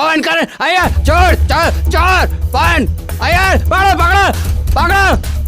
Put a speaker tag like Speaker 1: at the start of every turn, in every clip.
Speaker 1: पवन कर आया चोर चोर चोर पवन आया पकड़ो पकड़ो पकड़ो।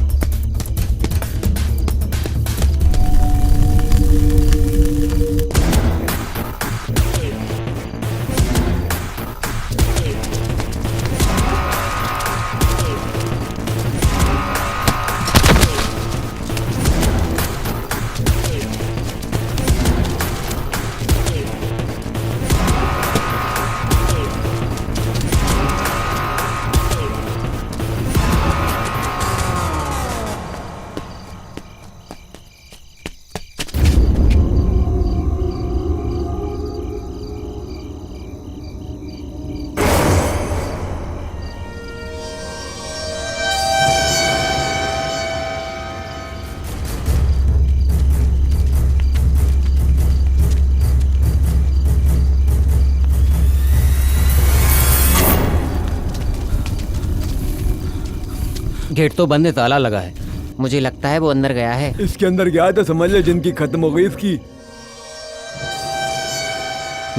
Speaker 1: गेट तो बंद है, ताला लगा है। मुझे लगता है वो अंदर गया है।
Speaker 2: इसके अंदर गया तो समझ ले जिंदगी खत्म हो गई इसकी।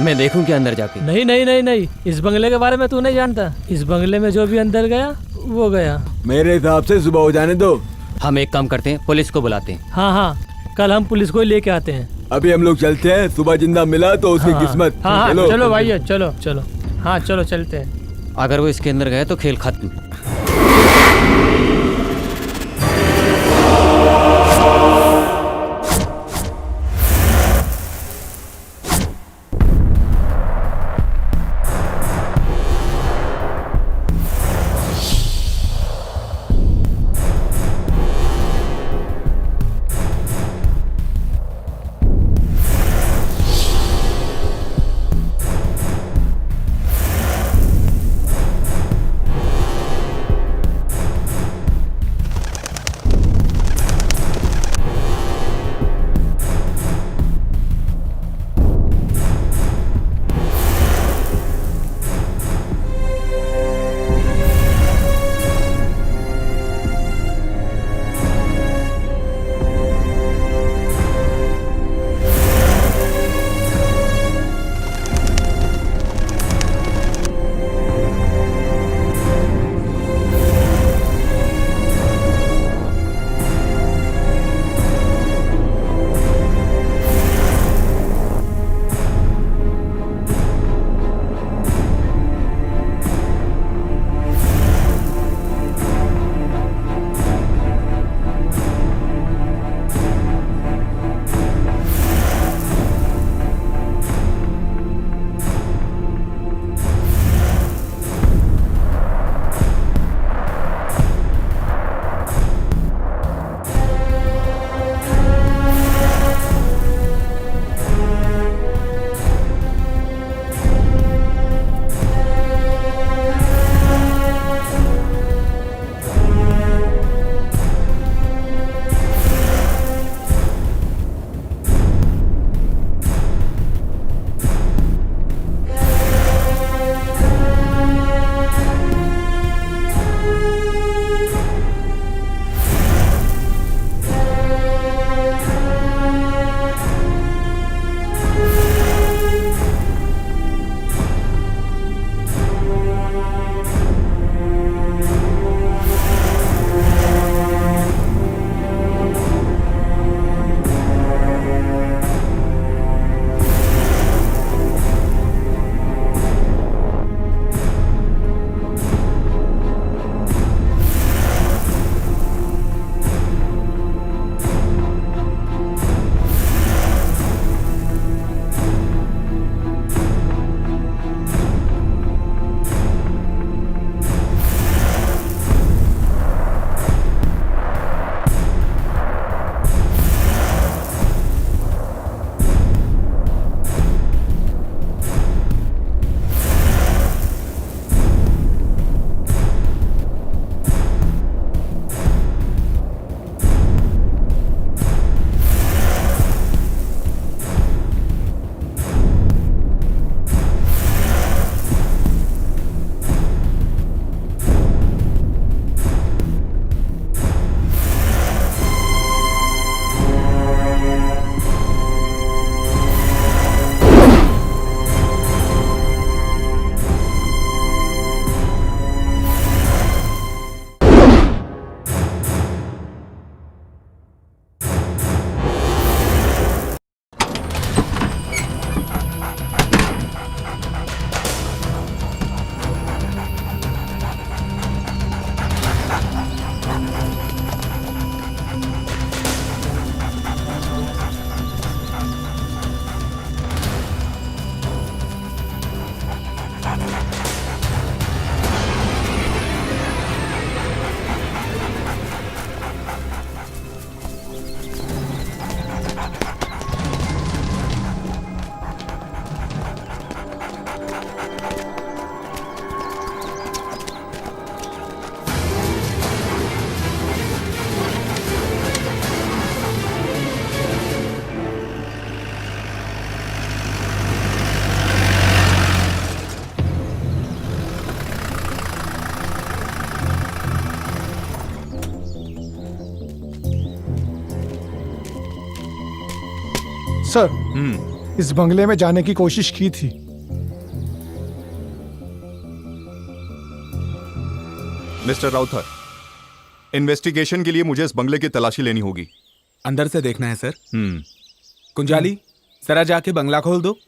Speaker 1: मैं देखूं क्या अंदर जाके?
Speaker 3: नहीं नहीं नहीं नहीं, इस बंगले के बारे में तू नहीं जानता। इस बंगले में जो भी अंदर गया वो गया।
Speaker 2: मेरे हिसाब से सुबह हो जाने दो।
Speaker 1: हम एक काम करते हैं, पुलिस को बुलाते हैं।
Speaker 3: हाँ हाँ, कल हम पुलिस को ही लेके आते हैं।
Speaker 2: अभी हम लोग चलते हैं, सुबह जिंदा मिला तो उसकी किस्मत।
Speaker 3: हाँ हाँ, चलो भाई चलो चलो। हाँ चलो चलते हैं।
Speaker 1: अगर वो इसके अंदर गया तो खेल खत्म।
Speaker 4: सर, इस बंगले में जाने की कोशिश की थी।
Speaker 5: मिस्टर राउथर, इन्वेस्टिगेशन के लिए मुझे इस बंगले की तलाशी लेनी होगी।
Speaker 6: अंदर से देखना है सर। कुंजाली, जरा जाके बंगला खोल दो।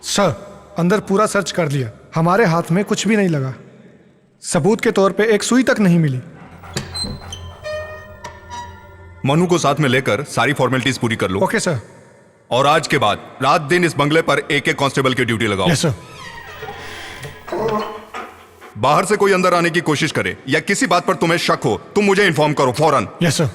Speaker 4: सर, अंदर पूरा सर्च कर लिया, हमारे हाथ में कुछ भी नहीं लगा। सबूत के तौर पे एक सुई तक नहीं मिली।
Speaker 5: मनु को साथ में लेकर सारी फॉर्मेलिटीज पूरी कर लो।
Speaker 4: Okay sir.
Speaker 5: और आज के बाद रात दिन इस बंगले पर एक एक कांस्टेबल की ड्यूटी लगाओ।
Speaker 4: Yes sir.
Speaker 5: बाहर से कोई अंदर आने की कोशिश करे या किसी बात पर तुम्हें शक हो, तुम मुझे इन्फॉर्म करो फौरन।
Speaker 4: Yes sir.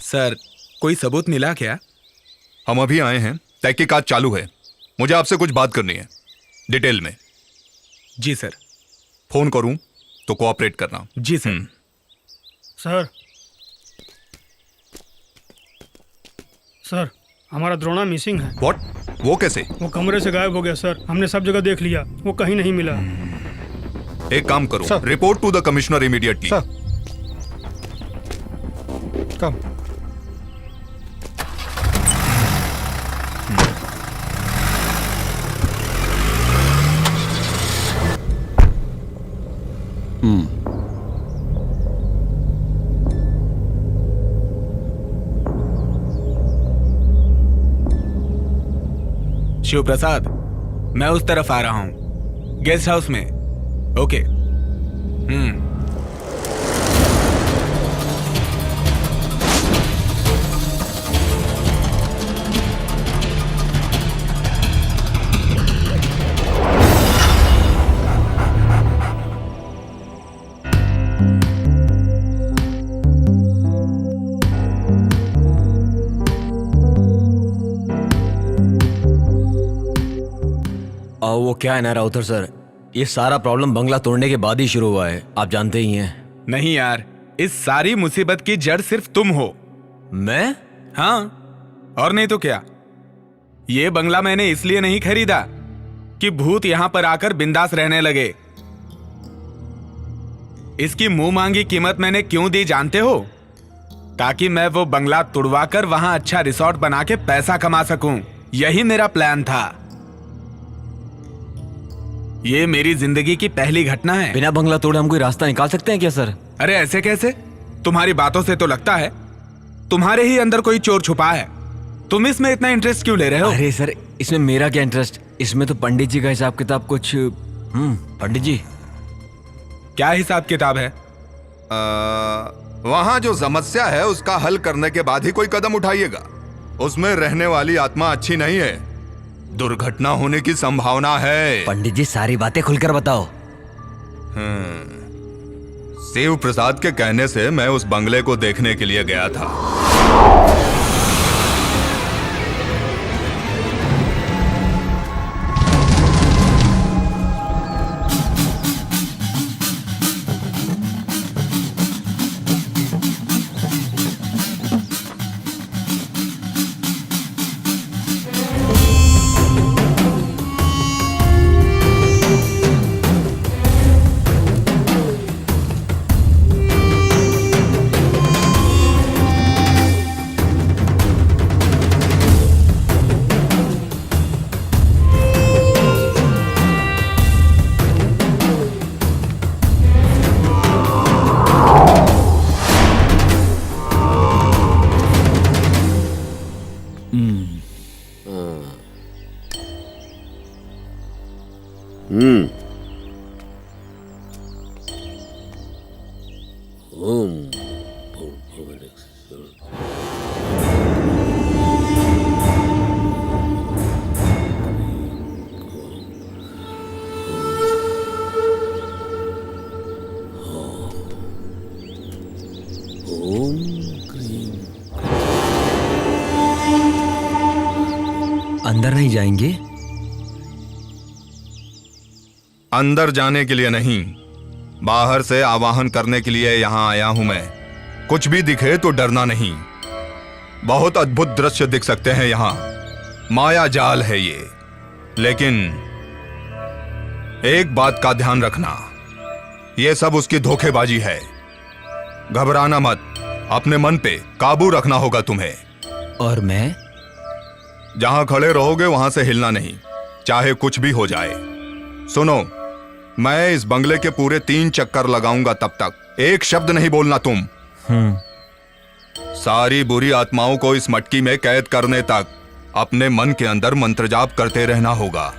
Speaker 6: सर, कोई सबूत मिला क्या?
Speaker 5: हम अभी आए हैं, तहकीकात चालू है। मुझे आपसे कुछ बात करनी है, डिटेल में।
Speaker 6: जी सर।
Speaker 5: फोन करूं तो कोऑपरेट करना।
Speaker 6: जी सर।
Speaker 7: सर, सर, हमारा द्रोणा मिसिंग है।
Speaker 5: व्हाट? वो कैसे?
Speaker 7: वो कमरे से गायब हो गया सर। हमने सब जगह देख लिया, वो कहीं नहीं मिला।
Speaker 5: एक काम करो,
Speaker 4: sir.
Speaker 5: Report to the commissioner immediately.
Speaker 4: Sir, come.
Speaker 6: Shiv Prasad, मैं उस तरफ आ रहा हूं, गेस्ट हाउस में। ओके।
Speaker 8: वो क्या है ना राउतर सर, ये सारा प्रॉब्लम बंगला तोड़ने के बाद ही शुरू हुआ है, आप जानते ही हैं।
Speaker 6: नहीं यार, इस सारी मुसीबत की जड़ सिर्फ तुम हो।
Speaker 8: मैं?
Speaker 6: हाँ, और नहीं तो क्या। ये बंगला मैंने इसलिए नहीं खरीदा कि भूत यहां पर आकर बिंदास रहने लगे। इसकी मुंह मांगी कीमत मैंने क्यों दी जानते हो? ताकि मैं वो बंगला तुड़वाकर वहां अच्छा रिसोर्ट बना के पैसा कमा सकूं। यही मेरा प्लान था। ये मेरी जिंदगी की पहली घटना है।
Speaker 8: बिना बंगला तोड़े हम कोई रास्ता निकाल सकते हैं क्या सर?
Speaker 6: अरे ऐसे कैसे? तुम्हारी बातों से तो लगता है तुम्हारे ही अंदर कोई चोर छुपा है। तुम इसमें इतना इंटरेस्ट क्यों ले रहे हो?
Speaker 8: अरे सर, इसमें मेरा क्या इंटरेस्ट? इसमें तो पंडित जी का हिसाब किताब कुछ। पंडित जी
Speaker 6: क्या हिसाब किताब है?
Speaker 5: वहां जो समस्या है उसका हल करने के बाद ही कोई कदम उठाइएगा। उसमें रहने वाली आत्मा अच्छी नहीं है, दुर्घटना होने की संभावना है।
Speaker 8: पंडित जी सारी बातें खुलकर बताओ।
Speaker 5: शिव प्रसाद के कहने से मैं उस बंगले को देखने के लिए गया था।
Speaker 8: अंदर नहीं जाएंगे?
Speaker 5: अंदर जाने के लिए नहीं, बाहर से आवाहन करने के लिए यहां आया हूं मैं। कुछ भी दिखे तो डरना नहीं। बहुत अद्भुत दृश्य दिख सकते हैं यहां, माया जाल है ये। लेकिन एक बात का ध्यान रखना, ये सब उसकी धोखेबाजी है। घबराना मत, अपने मन पे काबू रखना होगा तुम्हें।
Speaker 8: और मैं?
Speaker 5: जहां खड़े रहोगे वहां से हिलना नहीं, चाहे कुछ भी हो जाए। सुनो, मैं इस बंगले के पूरे 3 चक्कर लगाऊंगा, तब तक एक शब्द नहीं बोलना तुम। सारी बुरी आत्माओं को इस मटकी में कैद करने तक अपने मन के अंदर मंत्र जाप करते रहना होगा।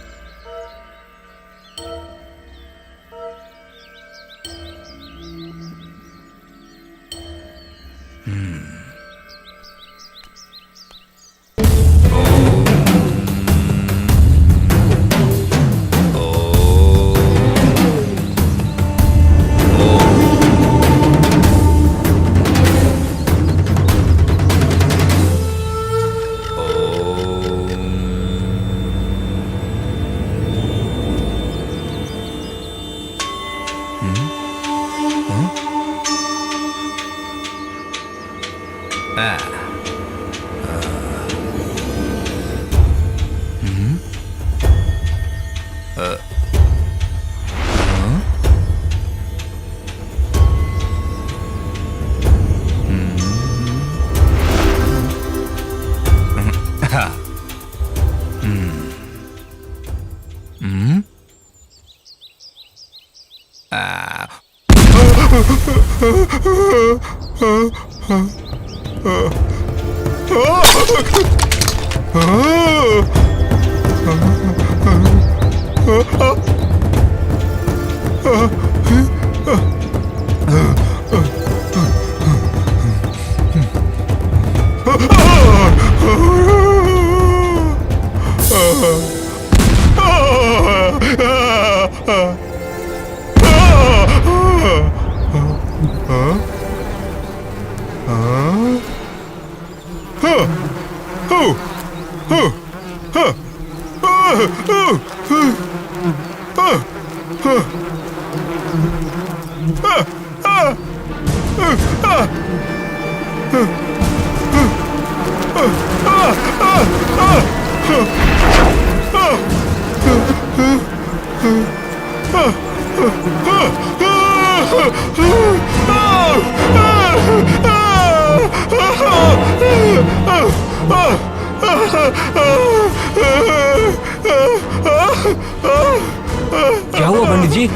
Speaker 8: क्या हुआ पंडित जी?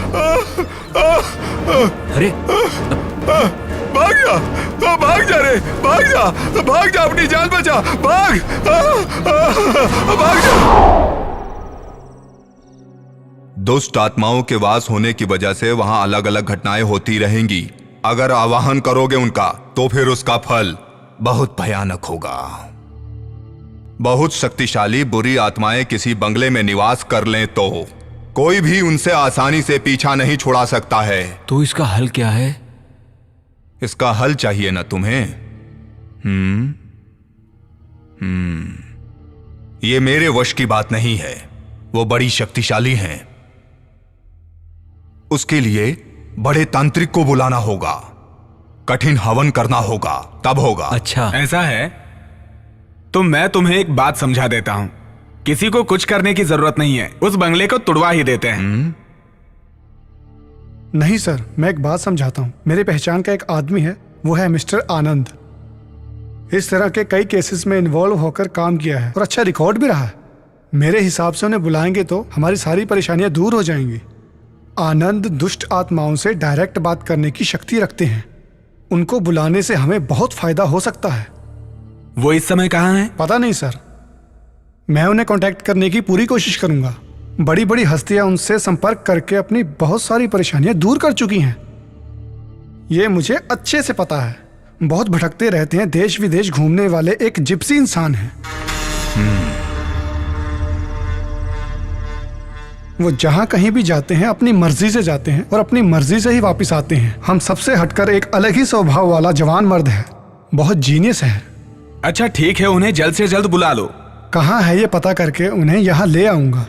Speaker 8: अरे
Speaker 5: भाग जा, भाग जा रे, भाग जा, अपनी जान बचा, भाग जा। दुष्ट आत्माओं के वास होने की वजह से वहां अलग अलग घटनाएं होती रहेंगी। अगर आवाहन करोगे उनका तो फिर उसका फल बहुत भयानक होगा। बहुत शक्तिशाली बुरी आत्माएं किसी बंगले में निवास कर लें तो कोई भी उनसे आसानी से पीछा नहीं छुड़ा सकता है।
Speaker 8: तो इसका हल क्या है?
Speaker 5: इसका हल चाहिए ना तुम्हें? ये मेरे वश की बात नहीं है, वो बड़ी शक्तिशाली हैं। उसके लिए बड़े तांत्रिक को बुलाना होगा, कठिन हवन करना होगा, तब होगा।
Speaker 8: अच्छा,
Speaker 6: ऐसा है तो मैं तुम्हें एक बात समझा देता हूं। किसी को कुछ करने की जरूरत नहीं है, उस बंगले को तुड़वा ही देते हैं।
Speaker 4: नहीं सर, मैं एक बात समझाता हूँ। मेरी पहचान का एक आदमी है, वो है मिस्टर आनंद। इस तरह के कई केसेस में इन्वॉल्व होकर काम किया है और अच्छा रिकॉर्ड भी रहा है। मेरे हिसाब से उन्हें बुलाएंगे तो हमारी सारी परेशानियां दूर हो जाएंगी। आनंद दुष्ट आत्माओं से डायरेक्ट बात करने की शक्ति रखते हैं। उनको बुलाने से हमें बहुत फायदा हो सकता है।
Speaker 6: वो इस समय कहाँ हैं?
Speaker 4: पता नहीं सर, मैं उन्हें कांटेक्ट करने की पूरी कोशिश करूंगा। बड़ी बड़ी हस्तियां उनसे संपर्क करके अपनी बहुत सारी परेशानियां दूर कर चुकी हैं। ये मुझे अच्छे से पता है। बहुत भटकते रहते हैं, देश विदेश घूमने वाले एक जिप्सी इंसान हैं। वो जहां कहीं भी जाते हैं अपनी मर्जी से जाते हैं और अपनी मर्जी से ही वापस आते हैं। हम सबसे हटकर एक अलग ही स्वभाव वाला जवान मर्द है, बहुत जीनियस है।
Speaker 6: अच्छा ठीक है, उन्हें जल्द से जल्द बुला लो।
Speaker 4: कहाँ है ये पता करके उन्हें यहाँ ले आऊंगा।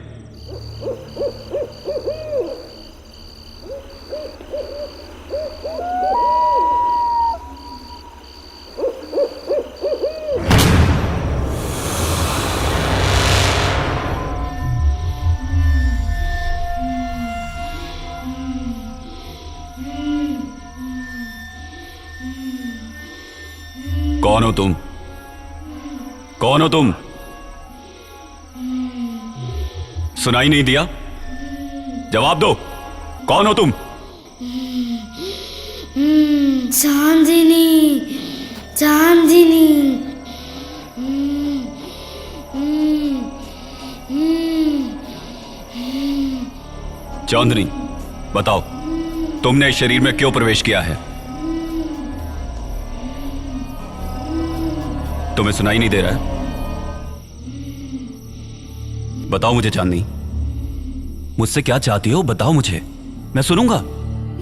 Speaker 9: कौन हो तुम? कौन हो तुम? सुनाई नहीं दिया? जवाब दो, कौन हो तुम?
Speaker 10: चांदनी, चांदनी।
Speaker 9: चांदनी, बताओ तुमने इस शरीर में क्यों प्रवेश किया है? तुम्हें सुनाई नहीं दे रहा है? बताओ मुझे चांदनी, मुझसे क्या चाहती हो? बताओ मुझे, मैं सुनूंगा।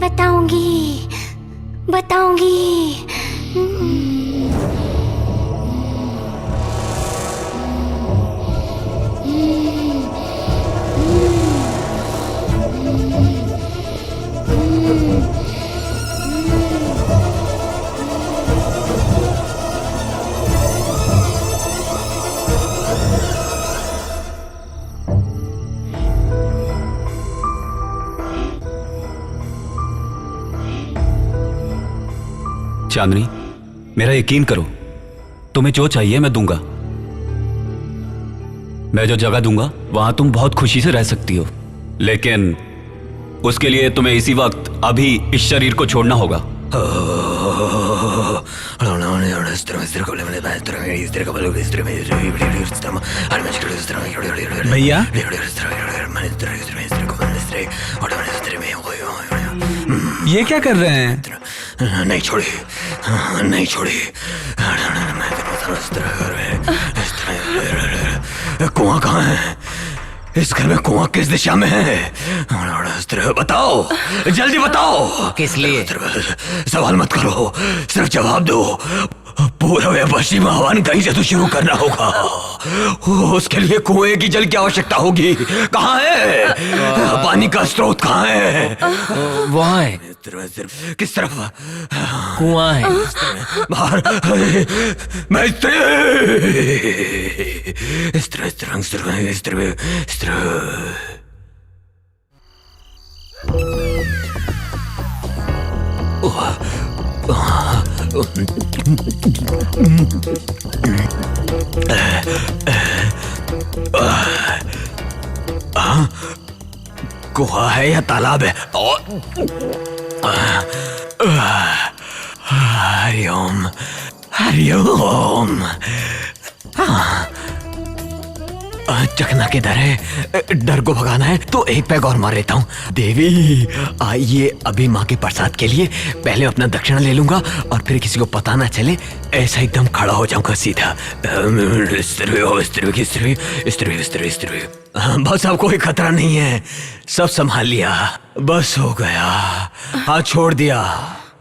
Speaker 10: बताऊंगी, बताऊंगी।
Speaker 9: चांदनी, मेरा यकीन करो, तुम्हें जो चाहिए मैं दूंगा। मैं जो जगह दूंगा वहां तुम बहुत खुशी से रह सकती हो, लेकिन उसके लिए तुम्हें इसी वक्त अभी इस शरीर को छोड़ना होगा।
Speaker 6: भैया, ये क्या कर रहे हैं?
Speaker 8: नहीं छोड़ी, नहीं छोड़ी। कुआं कहाँ है? इस घर में कुआं किस दिशा में है? बताओ, जल्दी बताओ।
Speaker 1: किस लिए?
Speaker 8: सवाल मत करो, सिर्फ जवाब दो। पूर्व या पश्चिम आह्वान कहीं से तो शुरू करना होगा। उसके लिए कुएं की जल की आवश्यकता होगी। कहाँ है पानी का स्रोत? कहाँ है?
Speaker 1: वहाँ है।
Speaker 8: किस तरफ?
Speaker 1: कुआं है।
Speaker 8: बाहर। मैं गुहा है या तालाब है? हरिओम हरिओम। चकना किधर है? डर को भगाना है तो एक पैग और मार लेता हूँ। देवी आइए, अभी माँ के प्रसाद के लिए पहले अपना दक्षिणा ले लूंगा और फिर किसी को पता ना चले, ऐसा एकदम खड़ा हो जाऊंगा सीधा। बस अब कोई खतरा नहीं है, सब संभाल लिया, बस हो गया। हाँ छोड़ दिया।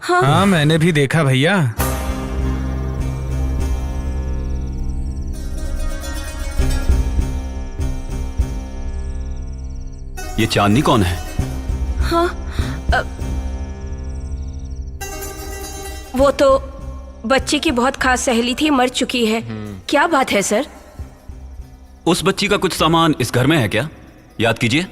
Speaker 6: हाँ मैंने भी देखा भैया।
Speaker 9: ये चांदनी कौन है?
Speaker 11: हाँ वो तो बच्ची की बहुत खास सहेली थी, मर चुकी है। क्या बात है सर?
Speaker 9: उस बच्ची का कुछ सामान इस घर में है क्या? याद कीजिए।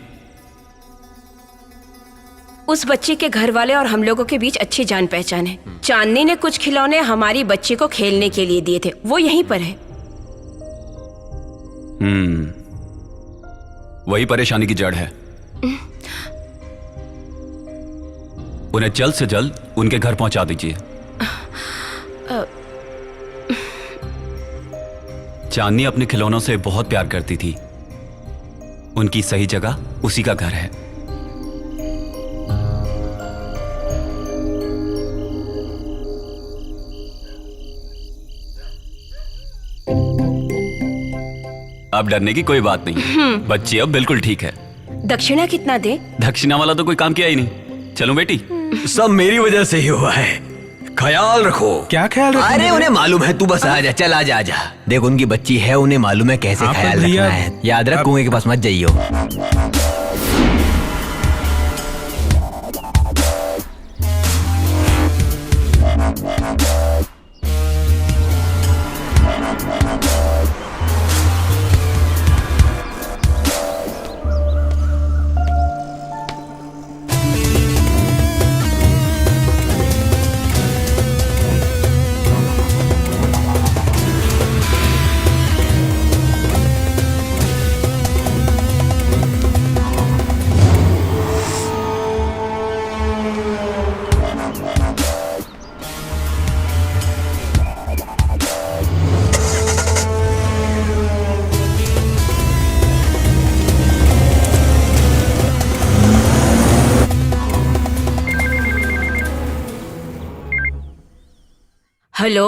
Speaker 11: उस बच्चे के घर वाले और हम लोगों के बीच अच्छी जान पहचान है। चांदनी ने कुछ खिलौने हमारी बच्ची को खेलने के लिए दिए थे, वो यहीं पर है।
Speaker 9: वही परेशानी की जड़ है। उन्हें जल्द से जल्द उनके घर पहुंचा दीजिए। चांदनी अपने खिलौनों से बहुत प्यार करती थी, उनकी सही जगह उसी का घर है। अब डरने की कोई बात नहीं, बच्ची अब बिल्कुल ठीक है।
Speaker 11: दक्षिणा कितना दे?
Speaker 9: दक्षिणा वाला तो कोई काम किया ही नहीं। चलो बेटी।
Speaker 8: सब मेरी वजह से ही हुआ है, ख्याल रखो।
Speaker 6: क्या ख्याल रखो?
Speaker 8: अरे उन्हें मालूम है, तू बस आ जा, चल आ जा, आजा। देख उनकी बच्ची है, उन्हें मालूम है कैसे ख्याल रखना है। याद रख, कुएं के पास मत जाइयो।
Speaker 11: हेलो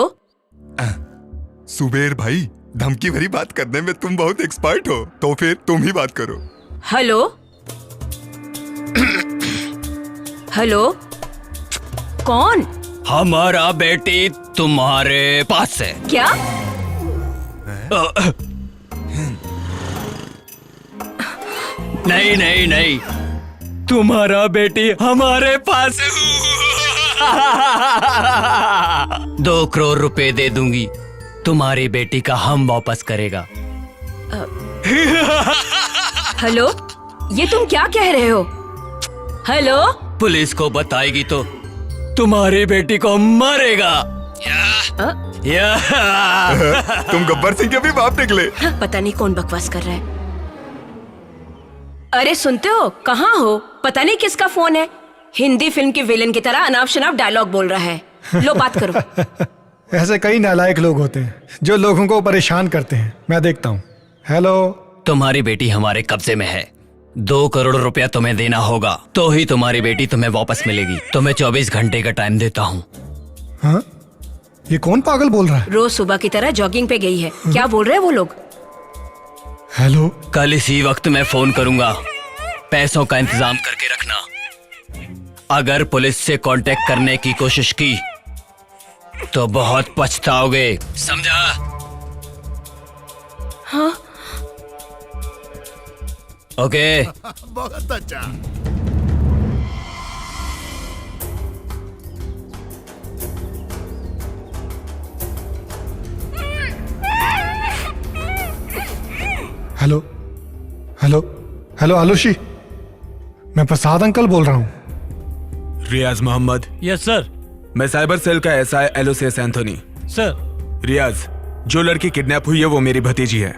Speaker 5: सुबेर भाई, धमकी भरी बात करने में तुम बहुत एक्सपर्ट हो, तो फिर तुम ही बात करो।
Speaker 11: हेलो हेलो कौन?
Speaker 1: हमारा बेटी तुम्हारे पास है।
Speaker 11: क्या?
Speaker 1: नहीं नहीं नहीं, तुम्हारा बेटी हमारे पास है। 2 करोड़ रुपए दे दूंगी, तुम्हारी बेटी का हम वापस करेगा।
Speaker 11: हेलो, ये तुम क्या कह रहे हो? हेलो,
Speaker 1: पुलिस को बताएगी तो तुम्हारी बेटी को मारेगा।
Speaker 5: तुम गब्बर सिंह के भी बाप निकले।
Speaker 11: पता नहीं कौन बकवास कर रहा है। अरे सुनते हो, कहाँ हो? पता नहीं किसका फोन है। हिंदी फिल्म के विलेन की तरह अनाप शनाप डायलॉग बोल रहा है। लो बात करो।
Speaker 4: ऐसे कई नालायक लोग होते हैं जो लोगों को परेशान करते हैं। मैं देखता हूँ। हेलो,
Speaker 1: तुम्हारी बेटी हमारे कब्जे में है। 2 करोड़ रुपया तुम्हें देना होगा, तो ही तुम्हारी बेटी तुम्हें वापस मिलेगी। तुम्हें 24 घंटे का टाइम देता हूँ।
Speaker 4: हाँ? ये कौन पागल बोल रहा है?
Speaker 11: रोज सुबह की तरह जॉगिंग पे गई है। क्या बोल रहे हैं वो लोग?
Speaker 4: हेलो,
Speaker 1: कल इसी वक्त मैं फोन करूंगा, पैसों का इंतजाम करके रखना। अगर पुलिस से कांटेक्ट करने की कोशिश की तो बहुत पछताओगे, समझा?
Speaker 11: हाँ।
Speaker 1: ओके।
Speaker 12: बहुत अच्छा।
Speaker 4: हेलो हेलो हेलो आलूशी, मैं प्रसाद अंकल बोल रहा हूँ।
Speaker 6: रियाज मोहम्मद।
Speaker 3: Yes sir.
Speaker 6: मैं साइबर सेल का SI Aloysius Anthony.
Speaker 3: Sir.
Speaker 6: Riyaz, जो लड़की किडनैप हुई है वो मेरी भतीजी है।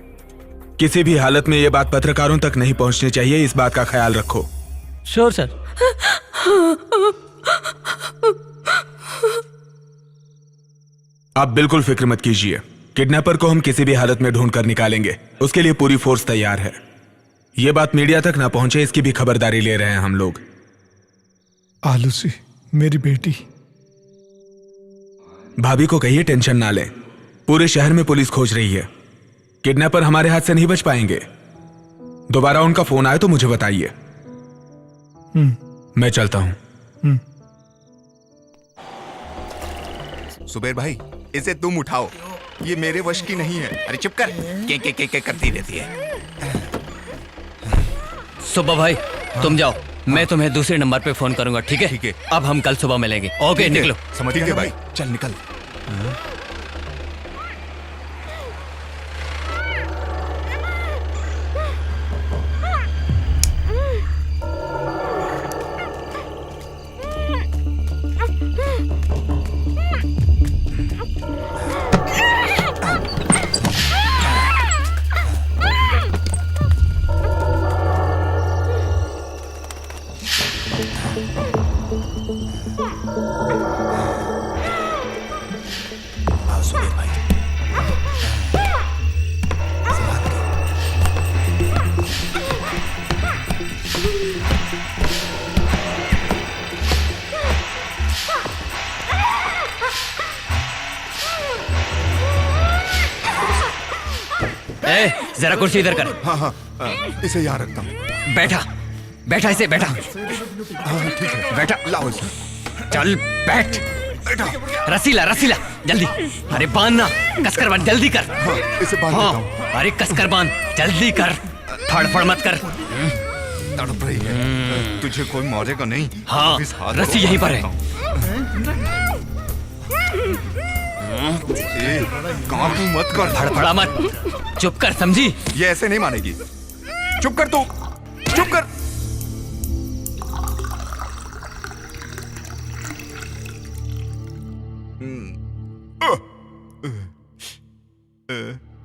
Speaker 6: किसी भी हालत में ये बात पत्रकारों तक नहीं पहुंचनी चाहिए, इस बात का ख्याल रखो।
Speaker 3: Sure sir.
Speaker 6: आप बिल्कुल फिक्र मत कीजिए, किडनैपर को हम किसी भी हालत में ढूंढ कर निकालेंगे। उसके लिए पूरी फोर्स तैयार है। ये बात मीडिया तक ना पहुंचे इसकी भी खबरदारी ले रहे हैं हम लोग।
Speaker 4: आलूसी मेरी बेटी।
Speaker 6: भाभी को कहिए टेंशन ना लें, पूरे शहर में पुलिस खोज रही है। किडनैपर हमारे हाथ से नहीं बच पाएंगे। दोबारा उनका फोन आए तो मुझे बताइए। मैं चलता हूं।
Speaker 5: सुबेर भाई, इसे तुम उठाओ, ये मेरे वश की नहीं है। अरे चुप कर, के करती रहती है।
Speaker 1: सुबह भाई, तुम जाओ, मैं तुम्हें दूसरे नंबर पे फोन करूंगा, ठीक है?
Speaker 5: ठीक है।
Speaker 1: अब हम कल सुबह मिलेंगे। ओके, निकलो।
Speaker 5: समझ गए भाई, चल निकल।
Speaker 1: जरा कुर्सी इधर कर।
Speaker 5: हाँ हाँ, इसे यहाँ रखता हूँ।
Speaker 1: बैठा बैठा, इसे बैठा।
Speaker 5: हाँ ठीक है,
Speaker 1: बैठा।
Speaker 5: लाओ इसे।
Speaker 1: चल बैठ। रसीला रसीला, जल्दी। अरे बांधना, कसकर बांध, जल्दी कर।
Speaker 5: हाँ, इसे बांध देता हूँ।
Speaker 1: अरे कसकर बांध, जल्दी कर, फड़फड़ मत कर।
Speaker 5: तड़प रही है, तुझे कोई मारेगा नहीं।
Speaker 1: हाँ, रस्सी यहीं पर है।
Speaker 5: काबू मत कर,
Speaker 1: फड़फड़ा मत, चुप कर, समझी?
Speaker 5: ये ऐसे नहीं मानेगी। चुप कर तू, चुप कर।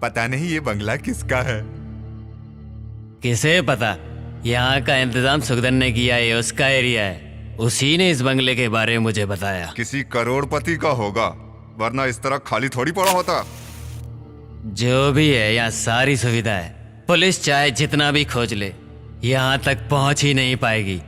Speaker 5: पता नहीं ये बंगला किसका है।
Speaker 1: किसे पता? यहाँ का इंतजाम सुखदन ने किया है, उसका एरिया है। उसी ने इस बंगले के बारे में मुझे बताया।
Speaker 5: किसी करोड़पति का होगा, वरना इस तरह खाली थोड़ी पड़ा होता।
Speaker 1: जो भी है, यहाँ सारी सुविधा है। पुलिस चाहे जितना भी खोज ले, यहाँ तक पहुंच ही नहीं पाएगी।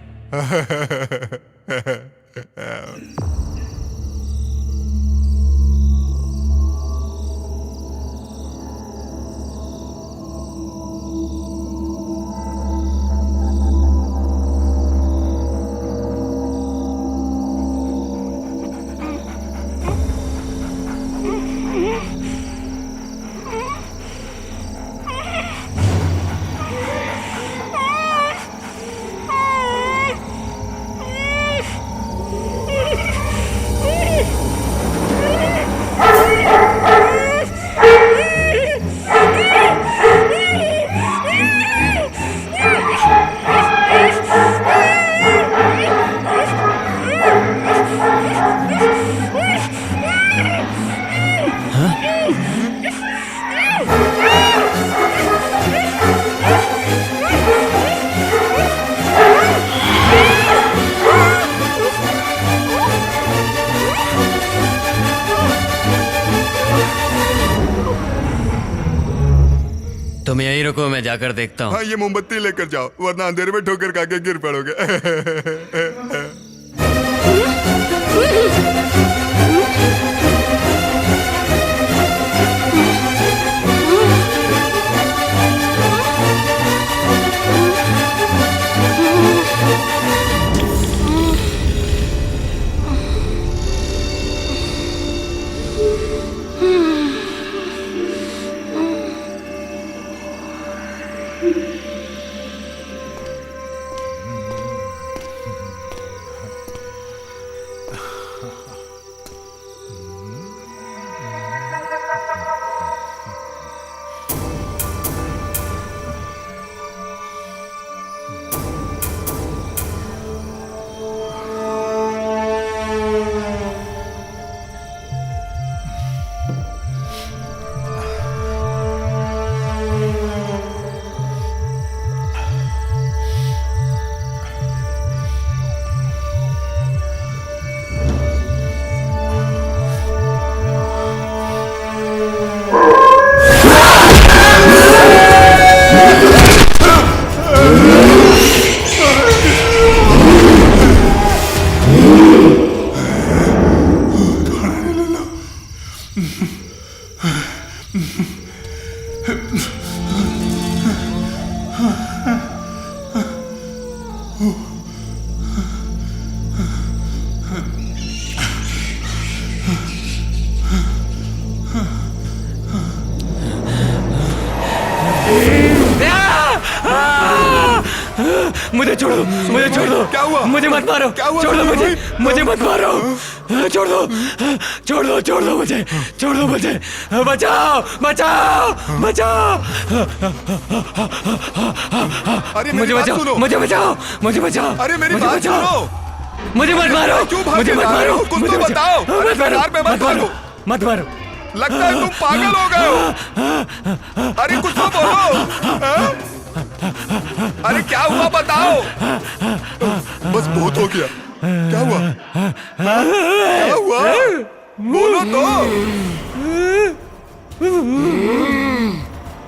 Speaker 1: तुम यहीं रुको, मैं जाकर देखता हूँ।
Speaker 5: हाँ, ये मोमबत्ती लेकर जाओ, वरना अंधेरे में ठोकर खा के गिर पड़ोगे।
Speaker 1: मुझे छोड़ दो, मुझे छोड़ दो।
Speaker 5: क्या हुआ?
Speaker 1: मुझे मत मारो।
Speaker 5: क्या हुआ?
Speaker 1: छोड़ दो मुझे, मुझे मत मारो। छोड़ दो, छोड़ दो, छोड़ दो मुझे, छोड़ दो मुझे। बचाओ, बचाओ, बचाओ।
Speaker 5: अरे
Speaker 1: मुझे बचाओ, मुझे बचाओ, मुझे बचाओ।
Speaker 5: अरे मेरी
Speaker 1: मुझे
Speaker 5: बात
Speaker 1: बचाओ।
Speaker 5: सुनो।
Speaker 1: मुझे मत मारो,
Speaker 5: क्यों
Speaker 1: मुझे मत मारो।
Speaker 5: कुछ
Speaker 1: मुझे
Speaker 5: तो बताओ। अरे
Speaker 1: मत मारो,
Speaker 5: कार में मत भागो।
Speaker 1: मत मारो।
Speaker 5: लगता है तुम पागल हो गए हो। अरे कुछ तो बोलो। हाँ? अरे क्या हुआ बताओ। बस बहुत हो गया। क्या हुआ? क्या हुआ? बोलो तो।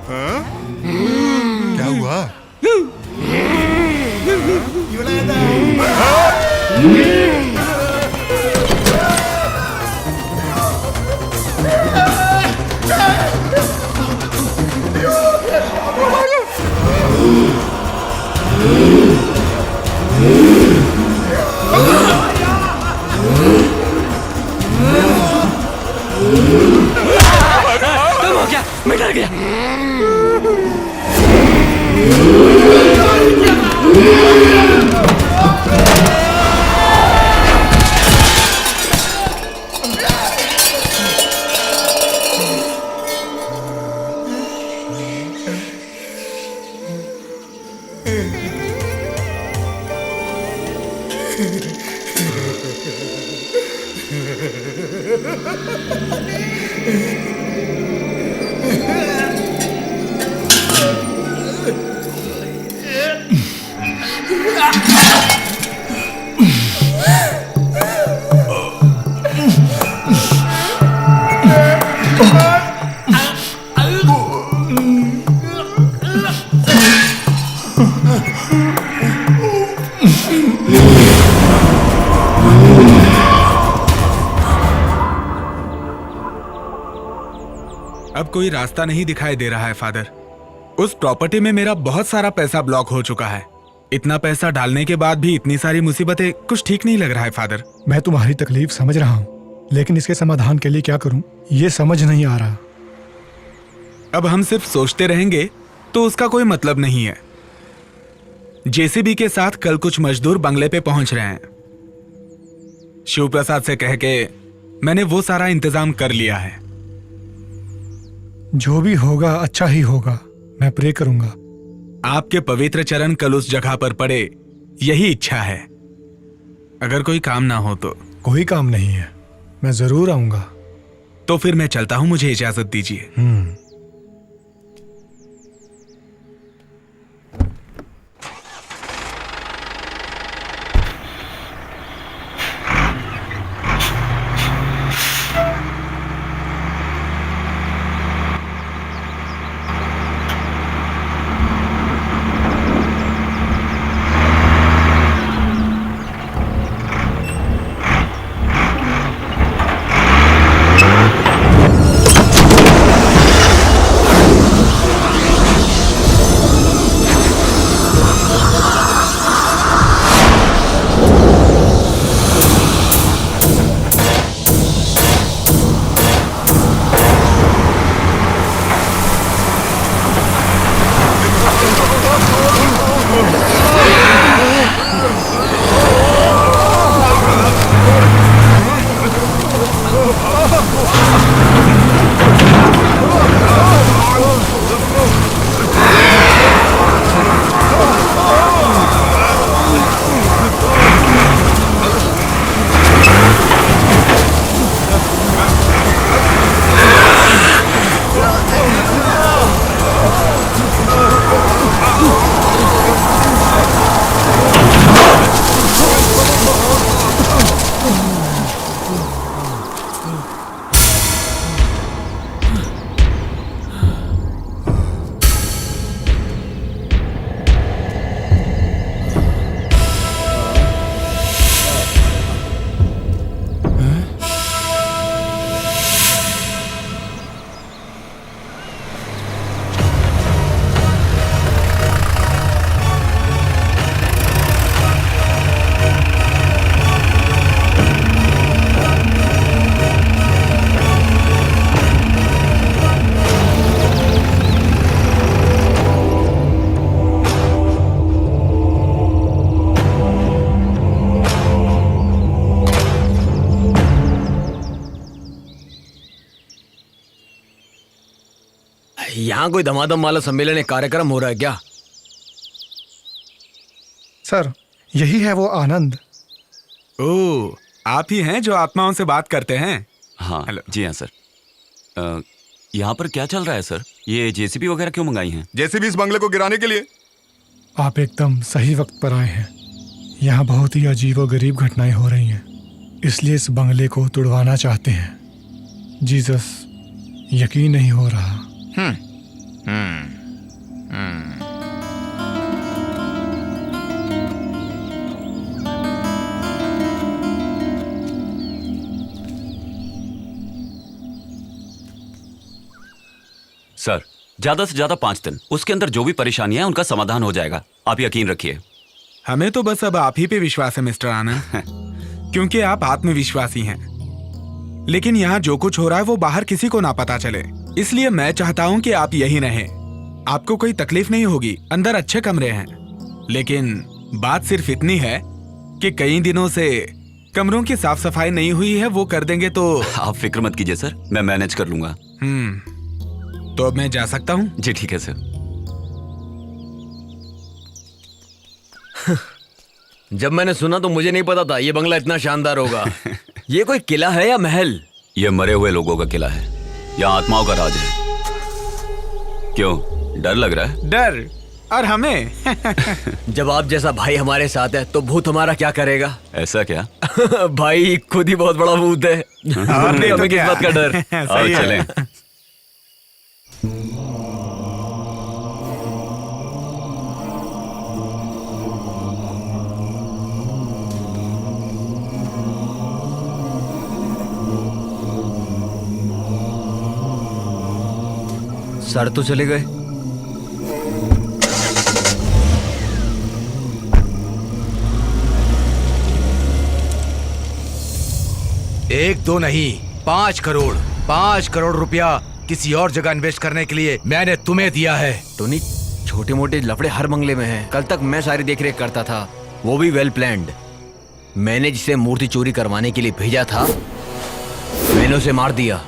Speaker 5: हाँ? क्या हुआ?
Speaker 1: तुम हो क्या? मैं डर गया।
Speaker 6: अब कोई रास्ता नहीं दिखाई दे रहा है फादर। उस प्रॉपर्टी में मेरा बहुत सारा पैसा ब्लॉक हो चुका है। इतना पैसा डालने के बाद भी इतनी सारी मुसीबतें, कुछ ठीक नहीं लग रहा है फादर।
Speaker 4: मैं तुम्हारी तकलीफ समझ रहा हूँ, लेकिन इसके समाधान के लिए क्या करूँ ये समझ नहीं आ रहा।
Speaker 6: अब हम सिर्फ सोचते रहेंगे तो उसका कोई मतलब नहीं है। जेसीबी के साथ कल कुछ मजदूर बंगले पे पहुंच रहे हैं। शिव प्रसाद से कह के मैंने वो सारा इंतजाम कर लिया है।
Speaker 4: जो भी होगा अच्छा ही होगा, मैं प्रे करूंगा।
Speaker 6: आपके पवित्र चरण कल उस जगह पर पड़े, यही इच्छा है। अगर कोई काम ना हो तो।
Speaker 4: कोई काम नहीं है, मैं जरूर आऊंगा।
Speaker 6: तो फिर मैं चलता हूं, मुझे इजाजत दीजिए।
Speaker 8: यहाँ कोई धमाधम वाला सम्मेलन एक कार्यक्रम हो रहा है क्या?
Speaker 4: सर, यही है वो आनंद।
Speaker 6: ओह, आप ही हैं जो आत्माओं से बात करते हैं?
Speaker 9: हाँ
Speaker 6: हेलो।
Speaker 9: जी हाँ सर। यहाँ पर क्या चल रहा है सर? ये जेसीबी वगैरह क्यों मंगाई हैं?
Speaker 5: जेसीबी इस बंगले को गिराने के लिए।
Speaker 4: आप एकदम सही वक्त पर आए हैं। यहाँ बहुत ही अजीब और गरीब घटनाएं हो रही हैं, इसलिए इस बंगले को तुड़वाना चाहते हैं। जीसस, यकीन नहीं हो रहा।
Speaker 9: सर ज्यादा से ज्यादा 5 दिन, उसके अंदर जो भी परेशानियां हैं उनका समाधान हो जाएगा, आप यकीन रखिए।
Speaker 6: हमें तो बस अब आप ही पे विश्वास है मिस्टर आनंद, क्योंकि आप आत्मविश्वासी हैं। लेकिन यहाँ जो कुछ हो रहा है वो बाहर किसी को ना पता चले, इसलिए मैं चाहता हूँ कि आप यहीं रहें। आपको कोई तकलीफ नहीं होगी, अंदर अच्छे कमरे हैं। लेकिन बात सिर्फ इतनी है कि कई दिनों से कमरों की साफ सफाई नहीं हुई है, वो कर देंगे तो।
Speaker 9: आप फिक्र मत कीजिए सर, मैं मैनेज कर लूंगा।
Speaker 6: तो अब मैं जा सकता हूँ?
Speaker 9: जी ठीक है सर।
Speaker 8: जब मैंने सुना तो मुझे नहीं पता था ये बंगला इतना शानदार होगा। ये कोई किला है या महल?
Speaker 9: ये मरे हुए लोगों का किला है, यहाँ आत्माओं का राज है। क्यों, डर लग रहा है?
Speaker 6: डर? और हमें?
Speaker 8: जब आप जैसा भाई हमारे साथ है तो भूत हमारा क्या करेगा?
Speaker 9: ऐसा क्या?
Speaker 8: भाई खुद ही बहुत बड़ा भूत है।
Speaker 6: और नहीं तो
Speaker 8: हमें किस
Speaker 6: क्या?
Speaker 8: बात का डर?
Speaker 9: आओ
Speaker 6: सही है।
Speaker 9: चलें।
Speaker 8: सर तो चले गए।
Speaker 12: एक दो नहीं, 5 करोड़, 5 करोड़ रुपया किसी और जगह इन्वेस्ट करने के लिए मैंने तुम्हें दिया है।
Speaker 8: टोनी, छोटे मोटे लफड़े हर बंगले में हैं। कल तक मैं सारी देखरेख करता था, वो भी वेल प्लान्ड। मैंने जिसे मूर्ति चोरी करवाने के लिए भेजा था, मैंने उसे मार दिया।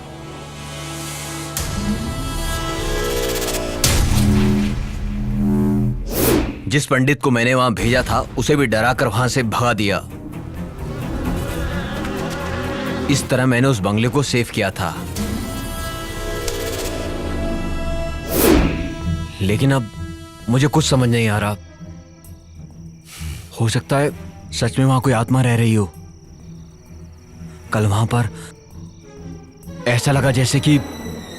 Speaker 8: जिस पंडित को मैंने वहां भेजा था, उसे भी डरा कर वहां से भगा दिया। इस तरह मैंने उस बंगले को सेव किया था। लेकिन अब मुझे कुछ समझ नहीं आ रहा। हो सकता है सच में वहां कोई आत्मा रह रही हो। कल वहां पर ऐसा लगा जैसे कि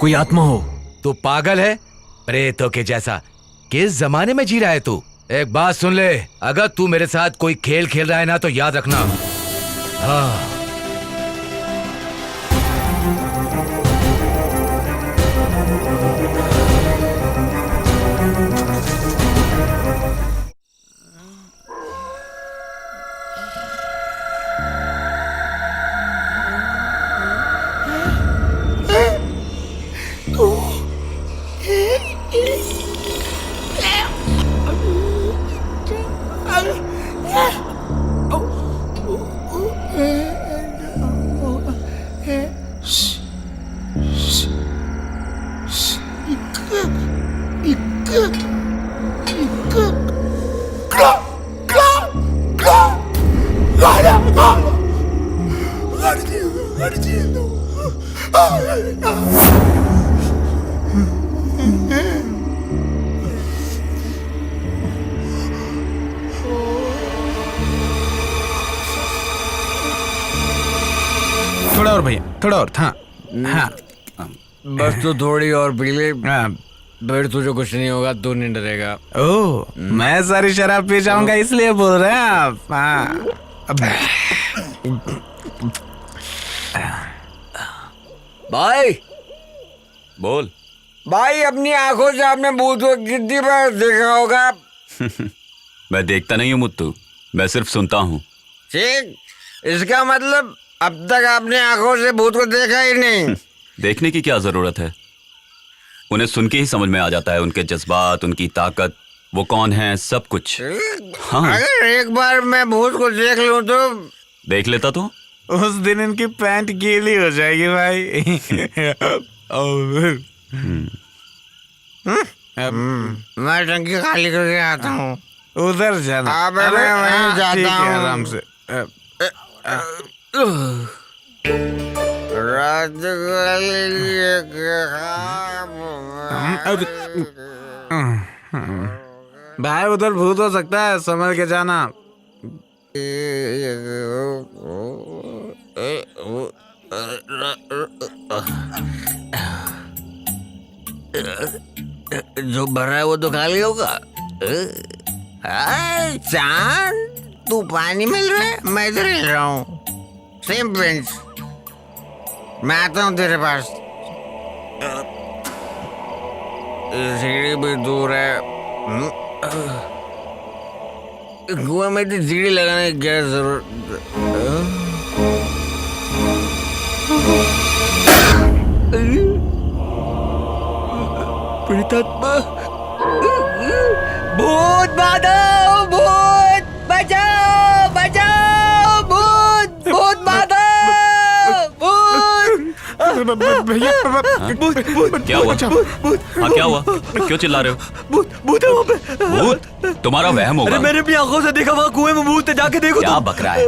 Speaker 8: कोई आत्मा हो।
Speaker 12: तू पागल है? प्रेतों के जैसा किस जमाने में जी रहा है तू? एक बात सुन ले, अगर तू मेरे साथ कोई खेल खेल रहा है ना तो याद रखना। हाँ।
Speaker 6: थोड़ा और भैया, थोड़ा और। हाँ हाँ,
Speaker 8: बस तो थोड़ी और पी ले,
Speaker 6: हाँ।
Speaker 8: फिर तुझे कुछ नहीं होगा, तू नहीं डरेगा।
Speaker 6: ओह, मैं सारी शराब पी जाऊंगा इसलिए बोल रहे हैं आप? हाँ।
Speaker 8: भाई,
Speaker 9: बोल।
Speaker 8: भाई अपनी आंखों से आपने भूत को कितनी बार देखा होगा?
Speaker 9: मैं देखता नहीं हूँ मुत्तू, मैं सिर्फ सुनता हूँ।
Speaker 8: ठीक, इसका मतलब अब तक आपने आंखों से भूत को देखा ही नहीं।
Speaker 9: देखने की क्या जरूरत है, उन्हें सुन के ही समझ में आ जाता है, उनके जज्बात, उनकी ताकत, वो कौन है, सब कुछ। हाँ।
Speaker 8: अगर एक बार मैं भूत को देख लूं तो?
Speaker 9: देख लेता तो?
Speaker 6: उस दिन इनकी पैंट गीली हो जाएगी भाई।
Speaker 12: मैं टंकी खाली करके आता हूँ।
Speaker 6: उधर जाना।
Speaker 12: अबे मैं वहीं जाता
Speaker 6: ठीक है,
Speaker 12: हूँ।
Speaker 6: आराम से। भाई उधर भूत हो सकता है, संभल के जाना।
Speaker 12: जो भर रहा है वो तो खाली होगा। चांद, तू पानी मिल रहा है, मैं इधर हिल रहा हूँ। Same bench. मैं आता हूँ तेरे पास। सीढ़ी भी दूर है। कुएं में तो सीढ़ी लगाने की क्या जरूरत? प्रेतात्मा, भूत बाधो, भूत बचाओ, बचाओ, भूत, भूत बाधो, भूत।
Speaker 6: भैया
Speaker 9: क्या हुआ? हाँ क्या हुआ? क्यों चिल्ला रहे हो?
Speaker 8: भूत है वहाँ पे।
Speaker 9: भूत? तुम्हारा वहम होगा।
Speaker 8: मैंने अपनी आंखों से देखा, वहाँ कुएं में भूत है, जाके देखो।
Speaker 9: क्या बक रहा है?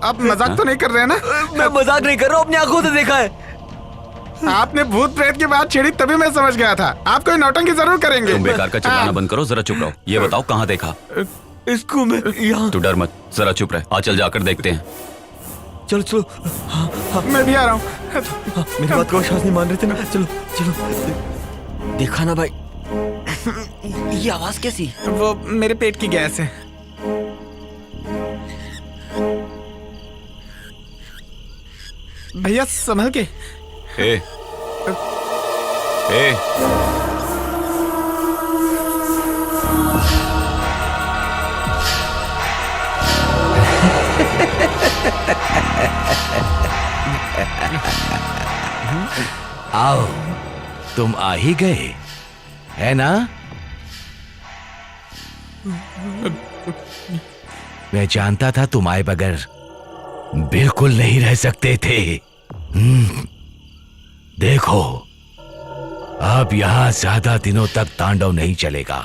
Speaker 6: आप मजाक तो नहीं कर रहे हैं ना?
Speaker 8: मैं मजाक नहीं कर रहा हूँ, अपनी आंखों से देखा है।
Speaker 6: आपने भूत प्रेत की बात छेड़ी तभी मैं समझ गया था। आप कोई नौटंकी जरूर करेंगे।
Speaker 9: तुम बेकार का चिल्लाना बंद करो, जरा चुप रहो। ये बताओ कहाँ देखा?
Speaker 8: इसको मैं यहाँ।
Speaker 9: तू डर मत, जरा चुप रह। आ चल जाकर देखते हैं।
Speaker 8: चलो चलो। हाँ,
Speaker 6: मैं भी आ रहा हूँ।
Speaker 8: मेरी बात को विश्वास नहीं मान रहे थे ना। चलो चलो। देखा ना भाई, ये आवाज कैसी?
Speaker 6: वो मेरे पेट की गैस है। भैया संभल के।
Speaker 9: ए, ए,
Speaker 12: आओ, तुम आ ही गए, है ना? मैं जानता था तुम आए बगैर बिल्कुल नहीं रह सकते थे। देखो, अब यहां ज्यादा दिनों तक तांडव नहीं चलेगा।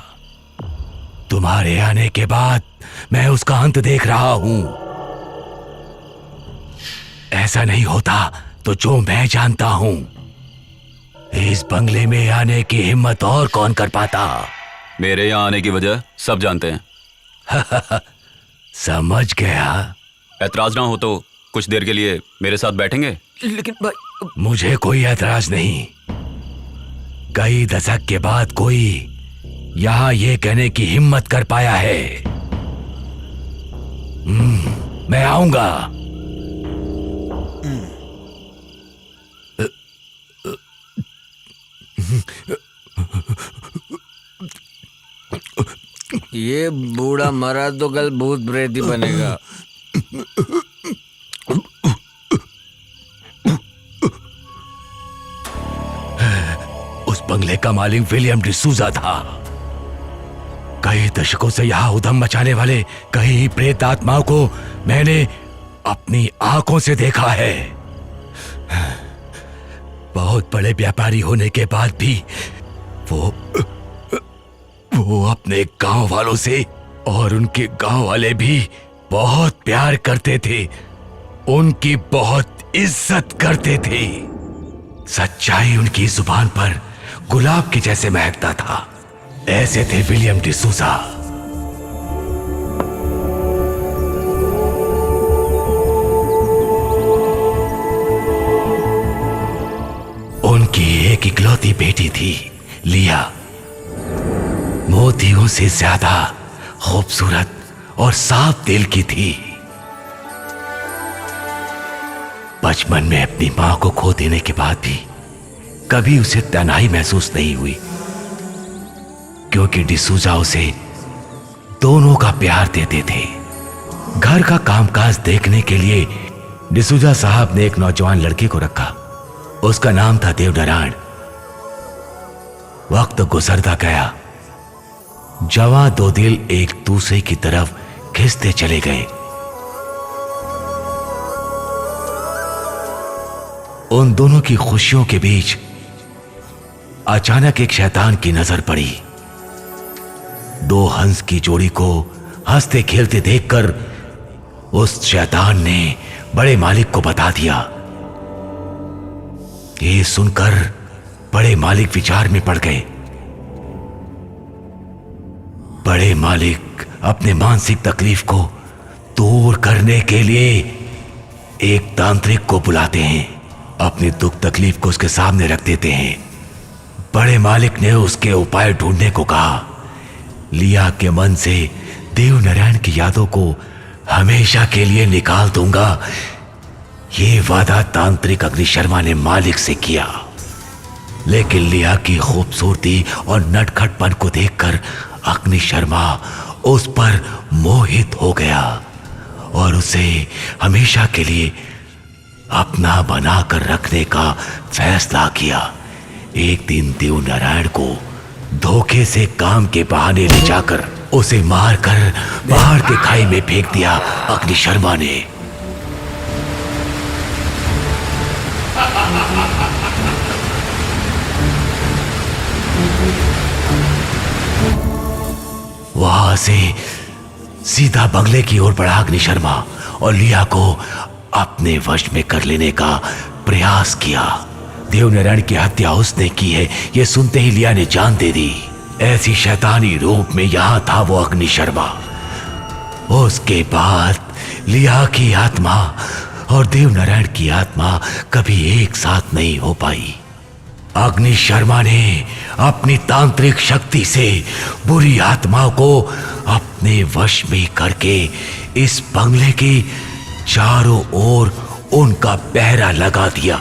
Speaker 12: तुम्हारे आने के बाद मैं उसका अंत देख रहा हूं। ऐसा नहीं होता तो जो मैं जानता हूं, इस बंगले में आने की हिम्मत और कौन कर पाता?
Speaker 9: मेरे यहाँ आने की वजह सब जानते हैं।
Speaker 12: समझ गया।
Speaker 9: ऐतराज ना हो तो कुछ देर के लिए मेरे साथ बैठेंगे?
Speaker 8: लेकिन भाई,
Speaker 12: मुझे कोई ऐतराज नहीं। कई दशक के बाद कोई यहां ये कहने की हिम्मत कर पाया है। मैं आऊंगा।
Speaker 13: ये बूढ़ा मरा तो कल भूत प्रेत ही बनेगा।
Speaker 12: उस बंगले का मालिक विलियम डिसूजा था। कई दशकों से यहां उधम मचाने वाले कई प्रेत आत्माओं को मैंने अपनी आंखों से देखा है। बहुत बड़े व्यापारी होने के बाद भी वो अपने गांव वालों से और उनके गांव वाले भी बहुत प्यार करते थे, उनकी बहुत इज्जत करते थे। सच्चाई उनकी जुबान पर गुलाब के जैसे महकता था। ऐसे थे विलियम डिसूजा। उनकी एक इकलौती बेटी थी, लिया। मोतियों से ज्यादा खूबसूरत और साफ दिल की थी। बचपन में अपनी मां को खो देने के बाद भी कभी उसे तन्हाई महसूस नहीं हुई, क्योंकि डिसूजा उसे दोनों का प्यार देते थे। घर का कामकाज देखने के लिए डिसूजा साहब ने एक नौजवान लड़के को रखा। उसका नाम था देवनारायण। वक्त गुजरता गया, जवां दो दिल एक दूसरे की तरफ खिंचते चले गए। उन दोनों की खुशियों के बीच अचानक एक शैतान की नजर पड़ी। दो हंस की जोड़ी को हंसते खेलते देखकर उस शैतान ने बड़े मालिक को बता दिया। ये सुनकर बड़े मालिक विचार में पड़ गए। बड़े मालिक अपने मानसिक तकलीफ को दूर करने के लिए एक तांत्रिक को बुलाते हैं, अपनी दुख तकलीफ को उसके सामने रख देते हैं। बड़े मालिक ने उसके उपाय ढूंढने को कहा। लिया के मन से देव नारायण की यादों को हमेशा के लिए निकाल दूंगा, ये वादा तांत्रिक अग्नि शर्मा ने मालिक से किया। लेकिन लिया की खूबसूरती और नटखटपन को देखकर अग्नि शर्मा उस पर मोहित हो गया और उसे हमेशा के लिए अपना बनाकर रखने का फैसला किया। एक दिन देव नारायण को धोखे से काम के बहाने ले जाकर उसे मारकर बाहर के खाई में फेंक दिया अग्नि शर्मा ने। वहां से सीधा बंगले की ओर बढ़ा अग्नि शर्मा और लिया को अपने वश में कर लेने का प्रयास किया। देवनारायण की हत्या उसने की है, यह सुनते ही लिया ने जान दे दी। ऐसी शैतानी रूप में यहां था वो अग्नि शर्मा। उसके बाद लिया की आत्मा और देवनारायण की आत्मा कभी एक साथ नहीं हो पाई। अग्नि शर्मा ने अपनी तांत्रिक शक्ति से बुरी आत्माओं को अपने वश में करके इस बंगले के चारों ओर उनका पहरा लगा दिया।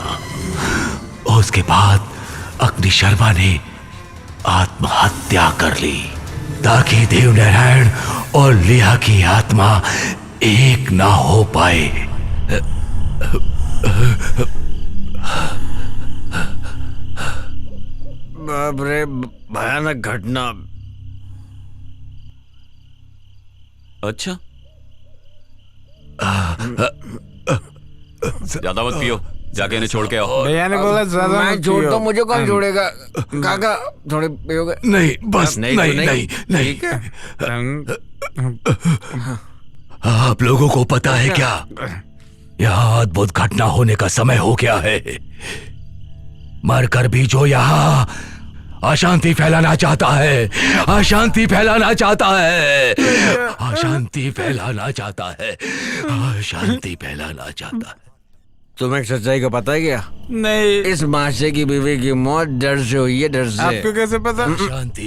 Speaker 12: उसके बाद अग्नि शर्मा ने आत्महत्या कर ली ताकि देवनारायण और लिया की आत्मा एक ना हो पाए।
Speaker 13: बाप रे, भयानक घटना।
Speaker 9: अच्छा, ज्यादा मत पियो, जाके इन्हें छोड़ के आओ।
Speaker 6: भैया ने बोला ज्यादा
Speaker 13: मैं छोड़ता हूँ, मुझे कौन छोड़ेगा? काका थोड़े पियोगे?
Speaker 12: नहीं, बस नहीं, नहीं, नहीं।
Speaker 13: ठीक है।
Speaker 12: आप लोगों को पता है क्या, यहाँ अद्भुत घटना होने का समय हो गया है। मरकर भी जो यहाँ अशांति फैलाना चाहता है, अशांति फैलाना चाहता है, अशांति फैलाना चाहता है, अशांति फैलाना चाहता है।
Speaker 13: तुम्हें सच्चाई का पता है क्या?
Speaker 6: नहीं।
Speaker 13: इस माशे की बीवी की मौत डर से हुई है, डर से।
Speaker 6: आपको कैसे पता?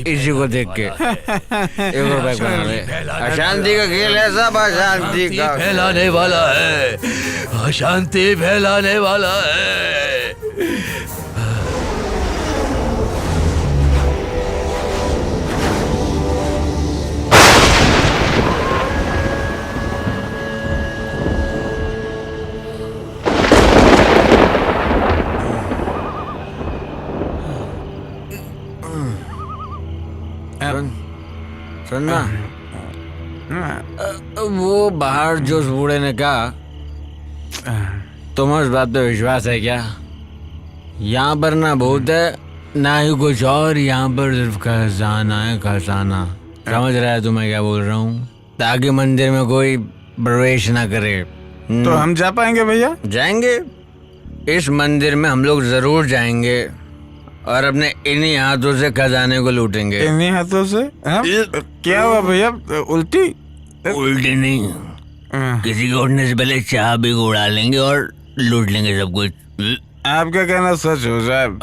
Speaker 13: इसी को देख के। अशांति का खेल है, सब अशांति का
Speaker 12: फैलाने वाला है, अशांति फैलाने वाला है।
Speaker 13: सुनना, वो बाहर जो उस बूढ़े ने कहा, तुम्हें उस बात पे विश्वास है क्या? यहाँ पर ना भूत है ना ही कुछ और, यहाँ पर सिर्फ खजाना है, खजाना। समझ रहा है तुम्हें क्या बोल रहा हूँ? ताकि मंदिर में कोई प्रवेश ना करे।
Speaker 6: तो हम जा पाएंगे भैया?
Speaker 13: जाएंगे, इस मंदिर में हम लोग जरूर जाएंगे और अपने इन्हीं हाथों से खजाने को लूटेंगे।
Speaker 6: इन्हीं हाथों से? क्या हुआ भैया, उल्टी?
Speaker 13: उल्टी नहीं, किसी को उठने से पहले चाह भी उड़ा लेंगे और लूट लेंगे सब कुछ।
Speaker 6: आपका कहना सच हो साहब।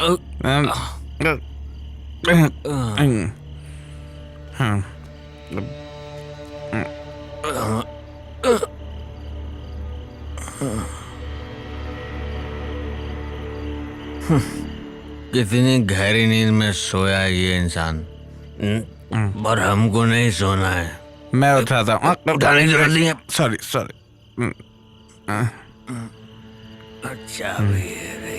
Speaker 13: कितनी गहरी नींद में सोया है ये इंसान, पर हमको नहीं सोना है।
Speaker 6: मैं उठाता हूँ।
Speaker 13: उठाने की जरूरत नहीं है।
Speaker 6: Sorry sorry.
Speaker 13: अच्छा भी है रे।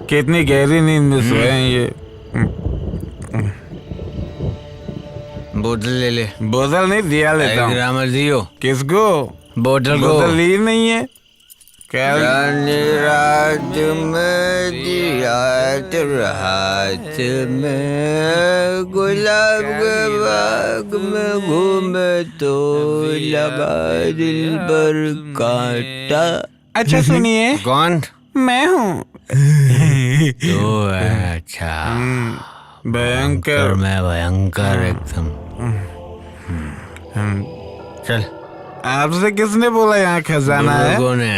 Speaker 6: कितनी गहरी नींद में सोए हैं ये।
Speaker 13: बोतल ले ले।
Speaker 6: बोतल नहीं दिया लेता हूँ।
Speaker 13: ग्रामर दियो।
Speaker 6: किसको?
Speaker 13: बोतल को।
Speaker 6: बोतल ली नहीं है।
Speaker 13: रानी रात में रात रात में गुलाब के बाग में घूमे तो लगा दिल पर कांटा।
Speaker 6: अच्छा सुनिए।
Speaker 13: कौन?
Speaker 6: मैं हूँ।
Speaker 13: तो अच्छा
Speaker 6: भयंकर।
Speaker 13: मैं भयंकर एकदम। चल।
Speaker 6: आपसे किसने बोला यहाँ खजाना है?
Speaker 13: बुजुर्गों ने।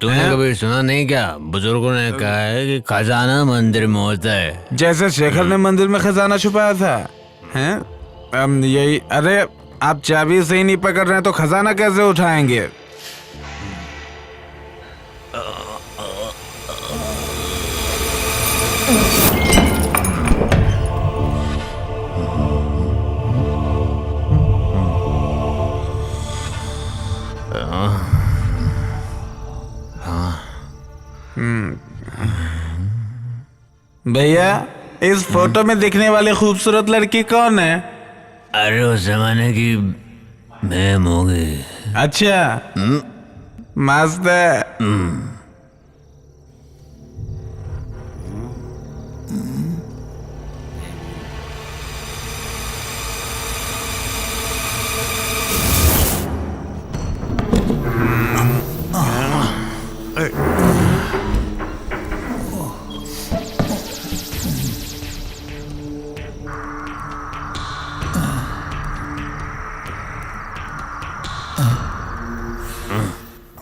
Speaker 13: तूने कभी सुना नहीं क्या? बुजुर्गों ने कहा है कि खजाना मंदिर में होता है।
Speaker 6: जैसे शेखर ने मंदिर में खजाना छुपाया था, हैं? यही। अरे आप चाबी से ही नहीं पकड़ रहे तो खजाना कैसे उठाएंगे? भैया इस फोटो में दिखने वाली खूबसूरत लड़की कौन है?
Speaker 13: अरे उस जमाने की मैम होगी।
Speaker 6: अच्छा मस्त है।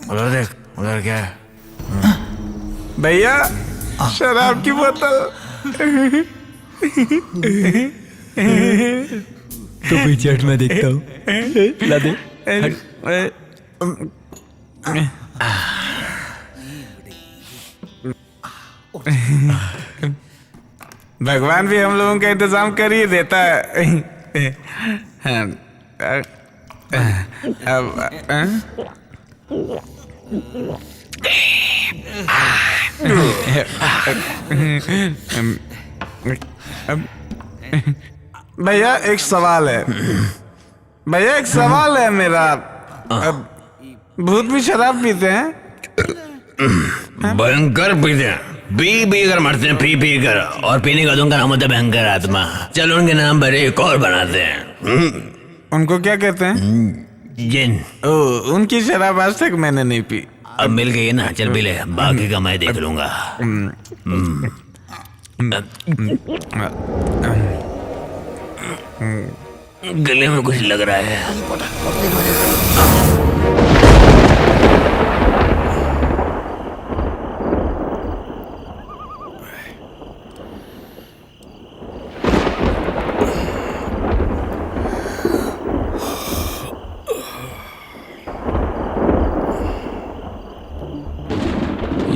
Speaker 13: उधर देख, उधर क्या है?
Speaker 6: भैया शराब की बोतल।
Speaker 2: तो पीछे हट, मैं देखता हूँ। ला दे।
Speaker 6: भगवान भी हम लोगों का इंतजाम कर ही देता है। भैया एक सवाल है। भैया एक सवाल है मेरा। भूत भी शराब पीते हैं?
Speaker 13: भयंकर पीते हैं। पी कर मरते हैं, पी कर। और पीने का उनका नाम होता है भयंकर आत्मा। चलो उनके नाम पर एक और बनाते हैं।
Speaker 6: उनको क्या कहते हैं?
Speaker 13: जिन।
Speaker 6: उनकी शराब आज तक मैंने नहीं पी।
Speaker 13: अब मिल गई है ना, चल पी ले, बाकी का मैं देख लूंगा। गले में कुछ लग रहा है।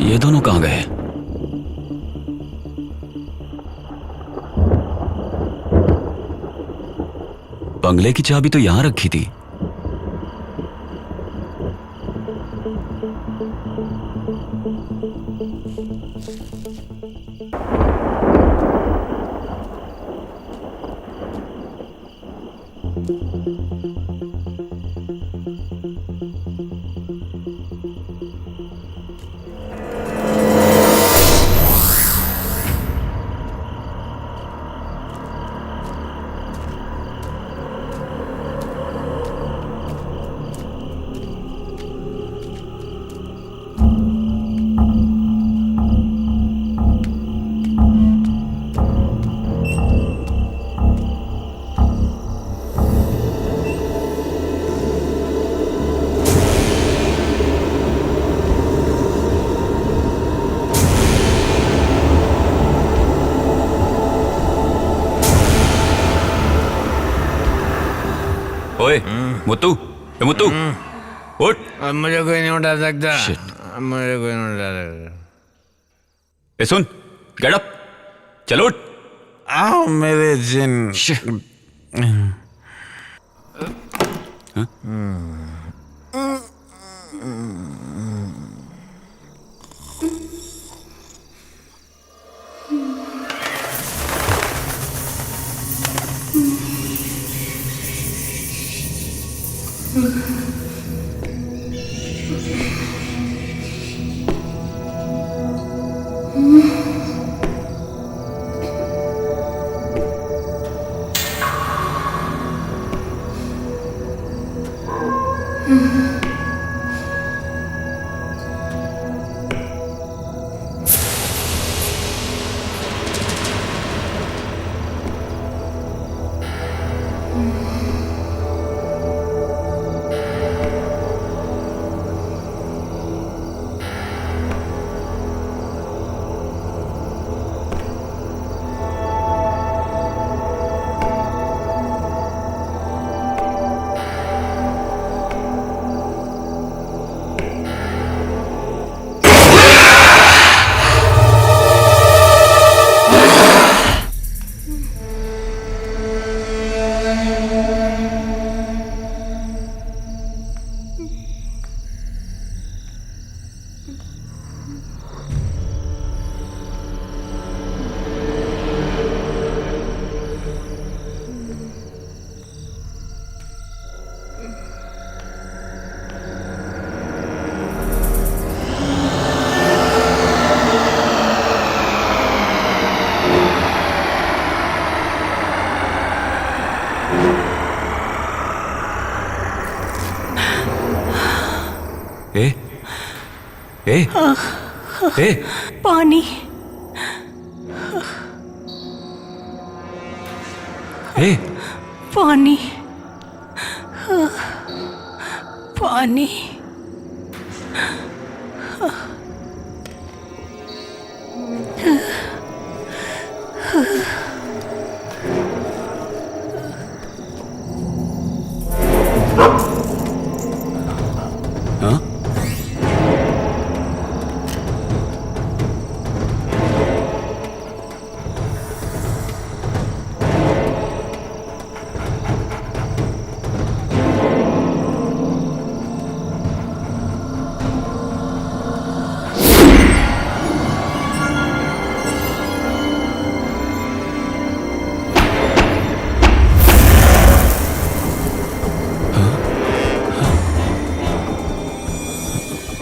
Speaker 9: ये दोनों कहाँ गए? बंगले की चाबी तो यहां रखी थी। ओए मुत्तू, मुत्तू उठ।
Speaker 13: अब मुझे कोई नहीं उठा सकता। अब मुझे कोई नहीं उठा सकता।
Speaker 9: सुन, गेट अप, चलो उठ।
Speaker 6: आओ मेरे जिन।
Speaker 11: पानी। पानी। पानी।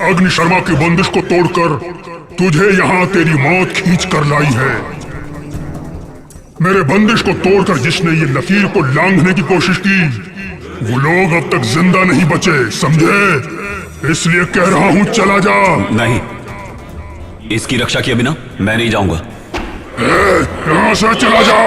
Speaker 14: अग्नि शर्मा की बंदिश को तोड़कर तुझे यहाँ तेरी मौत खींच कर लाई है। मेरे बंदिश को तोड़कर जिसने ये लकीर को लांघने की कोशिश की वो लोग अब तक जिंदा नहीं बचे, समझे? इसलिए कह रहा हूँ चला जा।
Speaker 9: नहीं, इसकी रक्षा किए बिना मैं नहीं जाऊंगा।
Speaker 14: यहाँ से चला जा।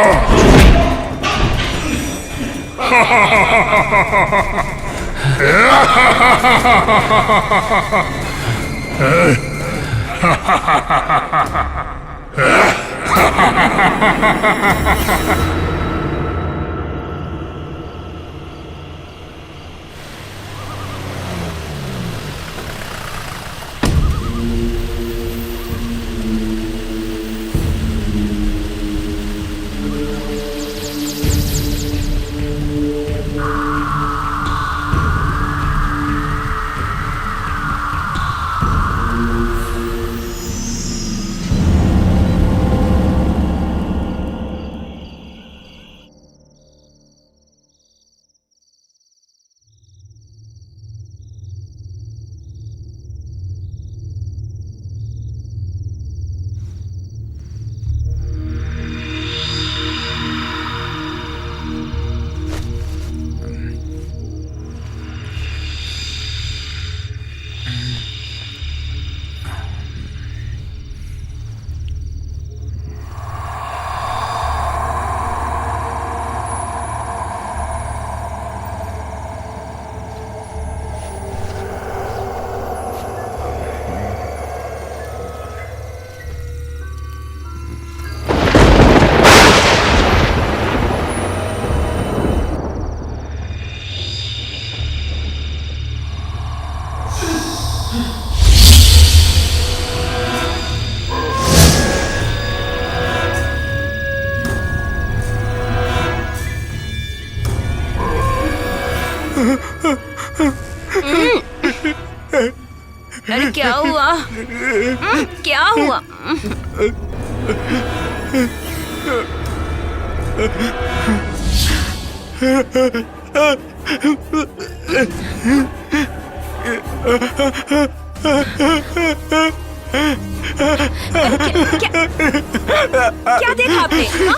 Speaker 11: अरे क्या हुआ? क्या हुआ? क्या देखा आपने? हाँ?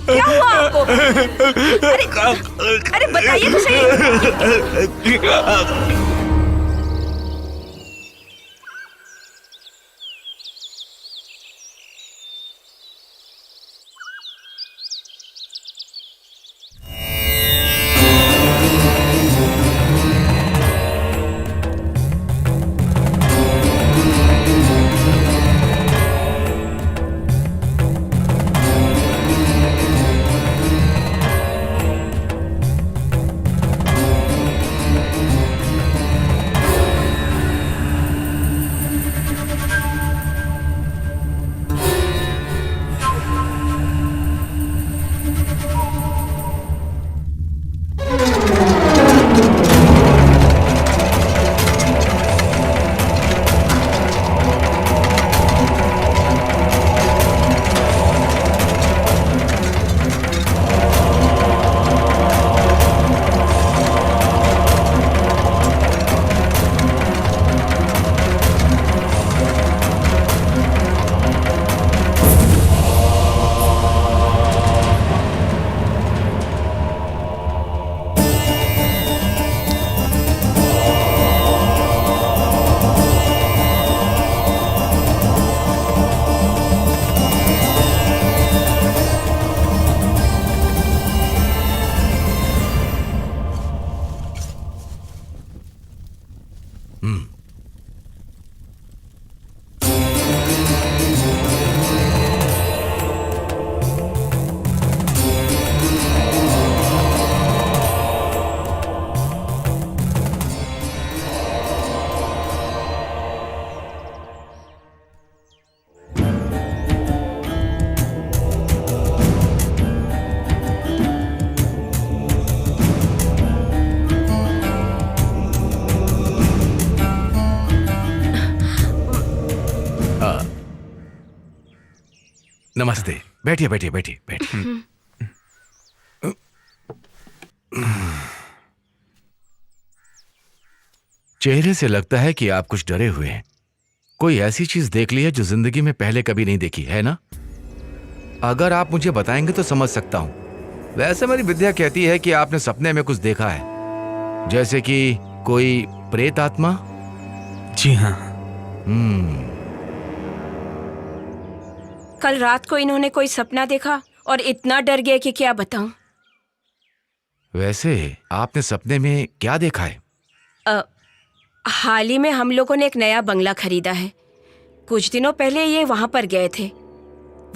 Speaker 11: क्या हुआ आपको? अरे बताइए तो सही।
Speaker 12: नमस्ते। बैठिए बैठिए बैठिए बैठिए। चेहरे से लगता है कि आप कुछ डरे हुए हैं। कोई ऐसी चीज देख ली है जो जिंदगी में पहले कभी नहीं देखी है ना? अगर आप मुझे बताएंगे तो समझ सकता हूं। वैसे मेरी विद्या कहती है कि आपने सपने में कुछ देखा है, जैसे कि कोई प्रेत आत्मा।
Speaker 6: जी हाँ।
Speaker 11: कल रात को इन्होंने कोई सपना देखा और इतना डर गए कि क्या बताऊं।
Speaker 12: वैसे आपने सपने में क्या देखा है?
Speaker 11: हाल ही में हम लोगों ने एक नया बंगला खरीदा है। कुछ दिनों पहले ये वहां पर गए थे।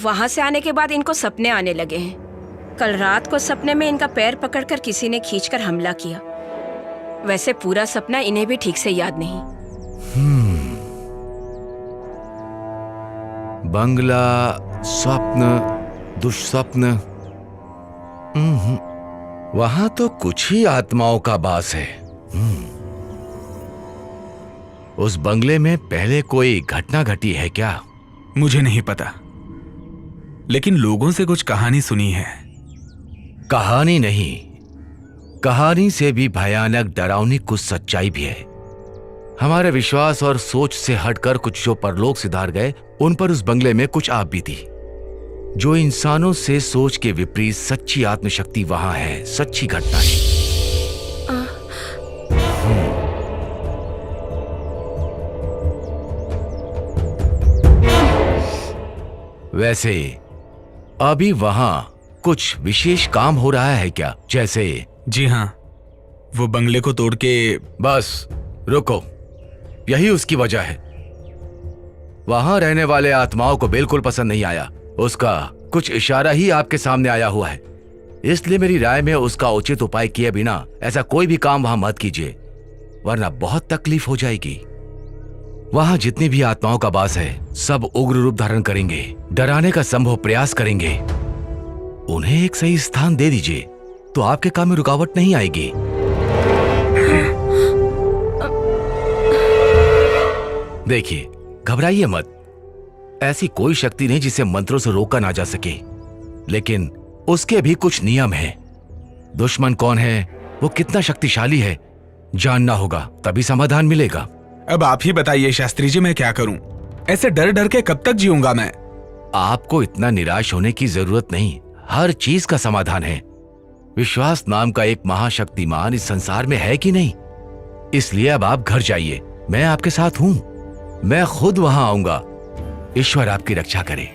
Speaker 11: वहां से आने के बाद इनको सपने आने लगे हैं। कल रात को सपने में इनका पैर पकड़कर किसी ने खींचकर हमला किया। वैसे पूरा सपना इन्हें भी ठीक से याद नहीं।
Speaker 12: बंगला, स्वप्न, दुष्स्वप्न। वहां तो कुछ ही आत्माओं का वास है। उस बंगले में पहले कोई घटना घटी है क्या?
Speaker 6: मुझे नहीं पता, लेकिन लोगों से कुछ कहानी सुनी है।
Speaker 12: कहानी नहीं, कहानी से भी भयानक डरावनी कुछ सच्चाई भी है। हमारे विश्वास और सोच से हटकर कुछ जो परलोक सिधार गए, उन पर उस बंगले में कुछ आप बीती। जो इंसानों से सोच के विपरीत सच्ची आत्मशक्ति वहां है, सच्ची घटना है। वैसे अभी वहां कुछ विशेष काम हो रहा है क्या? जैसे?
Speaker 6: जी हाँ, वो बंगले को तोड़ के।
Speaker 12: बस रुको, यही उसकी वजह है। वहां रहने वाले आत्माओं को बिल्कुल पसंद नहीं आया। उसका कुछ इशारा ही आपके सामने आया हुआ है। इसलिए मेरी राय में उसका उचित उपाय किए बिना ऐसा कोई भी काम वहां मत कीजिए, वरना बहुत तकलीफ हो जाएगी। वहां जितनी भी आत्माओं का वास है, सब उग्र रूप धारण करेंगे, डराने का संभव प्रयास करेंगे। उन्हें एक सही स्थान दे दीजिए तो आपके काम में रुकावट नहीं आएगी। देखिए, घबराइए मत। ऐसी कोई शक्ति नहीं जिसे मंत्रों से रोका ना जा सके, लेकिन उसके भी कुछ नियम हैं। दुश्मन कौन है वो कितना शक्तिशाली है जानना होगा, तभी समाधान मिलेगा।
Speaker 6: अब आप ही बताइए शास्त्री जी, मैं क्या करूं? ऐसे डर डर के कब तक जीऊंगा मैं?
Speaker 12: आपको इतना निराश होने की जरूरत नहीं, हर चीज का समाधान है। विश्वास नाम का एक महाशक्तिमान इस संसार में है कि नहीं? इसलिए अब आप घर जाइए, मैं आपके साथ हूं, मैं खुद वहां आऊंगा। ईश्वर आपकी रक्षा करे।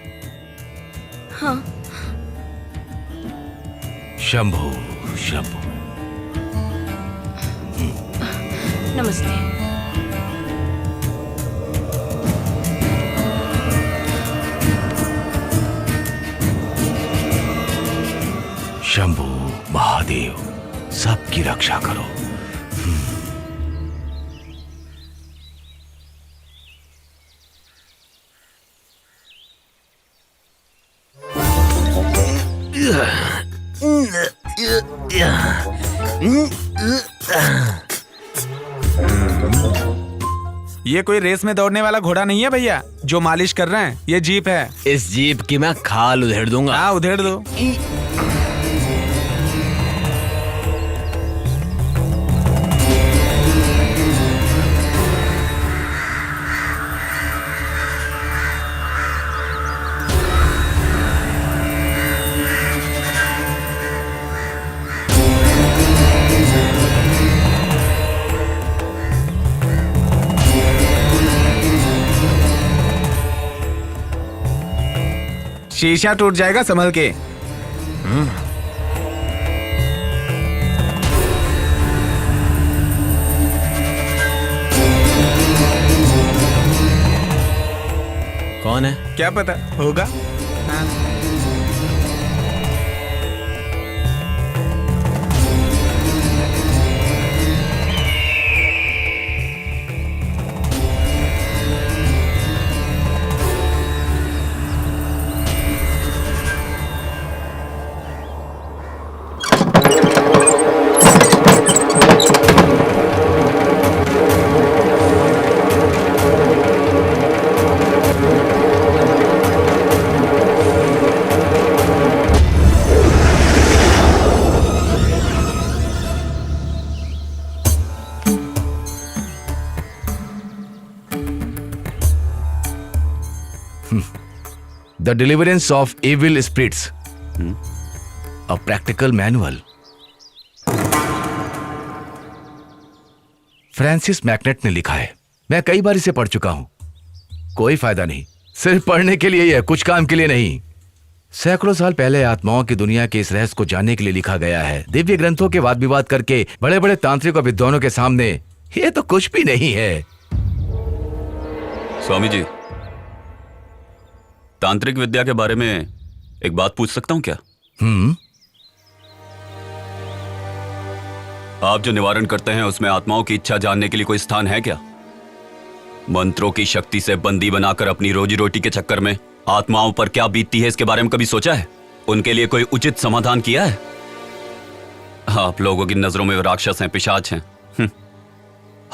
Speaker 11: हाँ।
Speaker 12: शंभु शंभु।
Speaker 11: नमस्ते।
Speaker 12: शंभु महादेव सबकी रक्षा करो।
Speaker 6: ये कोई रेस में दौड़ने वाला घोड़ा नहीं है भैया जो मालिश कर रहे हैं, ये जीप है।
Speaker 13: इस जीप की मैं खाल उधेड़ दूंगा।
Speaker 6: हाँ उधेड़ दो। शीशा टूट जाएगा, संभल के।
Speaker 13: कौन है?
Speaker 6: क्या पता होगा। हाँ।
Speaker 12: The Deliverance of Evil Spirits, a practical manual. Francis MacNutt ने लिखा है, मैं कई बार इसे पढ़ चुका हूं, कोई फायदा नहीं, सिर्फ पढ़ने के लिए ही है, कुछ काम के लिए नहीं। सैकड़ों साल पहले आत्माओं की दुनिया के इस रहस्य को जानने के लिए लिखा गया है। दिव्य ग्रंथों के वाद विवाद करके बड़े बड़े तांत्रिक और विद्वानों के सामने ये तो कुछ भी नहीं है।
Speaker 9: स्वामी जी, तांत्रिक विद्या के बारे में एक बात पूछ सकता हूं क्या? आप जो निवारण करते हैं उसमें आत्माओं की इच्छा जानने के लिए कोई स्थान है क्या? मंत्रों की शक्ति से बंदी बनाकर अपनी रोजी रोटी के चक्कर में आत्माओं पर क्या बीतती है इसके बारे में कभी सोचा है? उनके लिए कोई उचित समाधान किया है? आप लोगों की नजरों में राक्षस हैं, पिशाच हैं।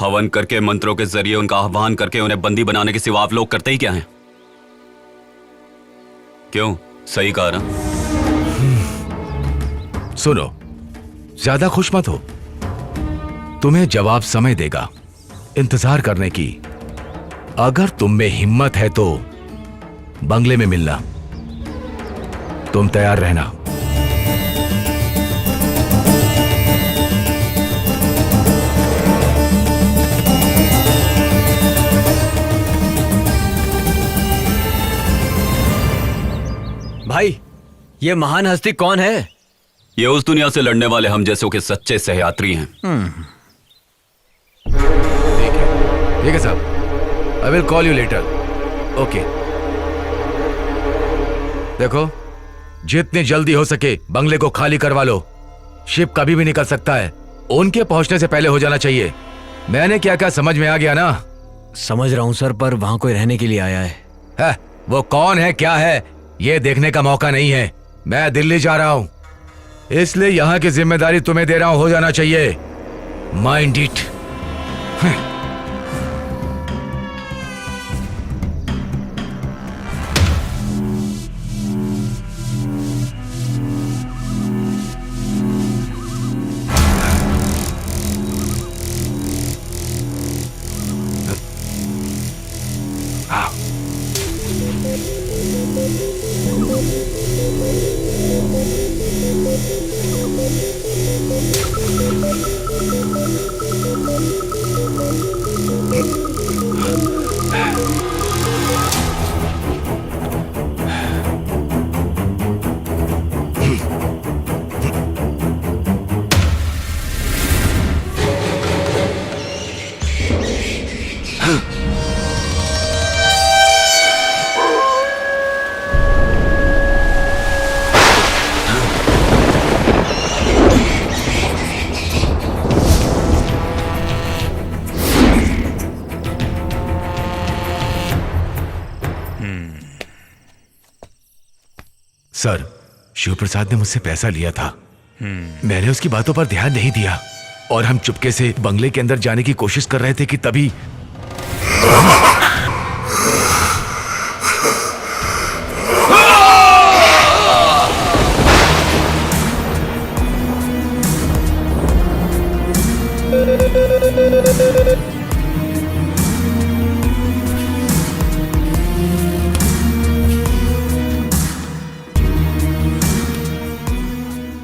Speaker 9: हवन करके मंत्रों के जरिए उनका आह्वान करके उन्हें बंदी बनाने के सिवा आप लोग करते ही क्या हैं? क्यों? सही कहा ना?
Speaker 12: सुनो, ज्यादा खुश मत हो, तुम्हें जवाब समय देगा, इंतजार करने की। अगर तुम में हिम्मत है तो बंगले में मिलना, तुम तैयार रहना।
Speaker 13: भाई, ये महान हस्ती कौन है?
Speaker 9: ये उस दुनिया से लड़ने वाले हम जैसों के सच्चे सहयात्री हैं।
Speaker 12: ठीक है साहब, I will call you later. Okay. देखो, जितनी जल्दी हो सके बंगले को खाली करवा लो, शिप कभी भी निकल सकता है, उनके पहुंचने से पहले हो जाना चाहिए। मैंने क्या क्या समझ में आ गया ना?
Speaker 13: समझ रहा हूं सर, पर वहां कोई रहने के लिए आया है।
Speaker 12: वो कौन है, क्या है, ये देखने का मौका नहीं है। मैं दिल्ली जा रहा हूं, इसलिए यहां की जिम्मेदारी तुम्हें दे रहा हूं, हो जाना चाहिए। Mind it. सर, शिव प्रसाद ने मुझसे पैसा लिया था। मैंने उसकी बातों पर ध्यान नहीं दिया और हम चुपके से बंगले के अंदर जाने की कोशिश कर रहे थे कि तभी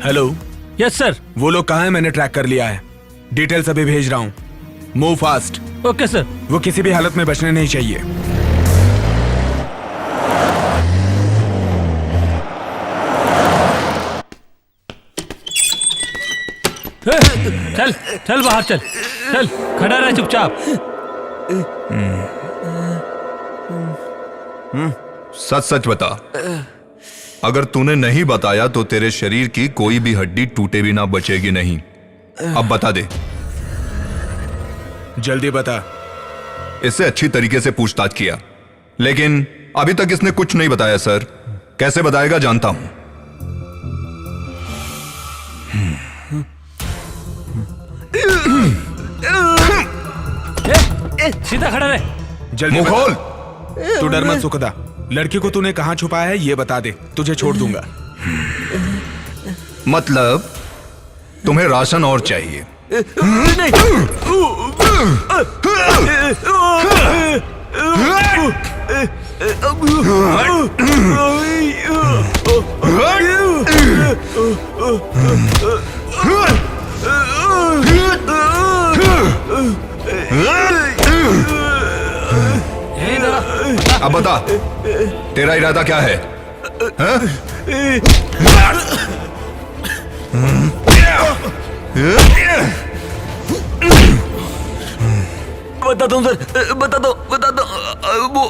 Speaker 6: हेलो।
Speaker 3: Yes sir.
Speaker 6: वो लोग कहाँ हैं? मैंने ट्रैक कर लिया है। डिटेल्स अभी भेज रहा हूँ। Move fast.
Speaker 3: Okay sir.
Speaker 6: वो किसी भी हालत में बचने नहीं चाहिए।
Speaker 3: चल चल बाहर चल। चल खड़ा रह चुपचाप।
Speaker 5: सच सच बता। अगर तूने नहीं बताया तो तेरे शरीर की कोई भी हड्डी टूटे भी ना बचेगी नहीं। अब बता दे।
Speaker 6: जल्दी बता।
Speaker 5: इससे अच्छी तरीके से पूछताछ किया, लेकिन अभी तक इसने कुछ नहीं बताया सर। कैसे बताएगा जानता हूं।
Speaker 3: सीधा खड़ा रहे।
Speaker 6: जल्दी
Speaker 5: मुंह खोल।
Speaker 6: तू डर मत सुखदा। लड़की को तूने कहाँ छुपाया है ये बता दे, तुझे छोड़ दूंगा।
Speaker 5: मतलब तुम्हें राशन और चाहिए? अब बता, तेरा इरादा क्या है?
Speaker 8: बता दो सर, बता दो। वो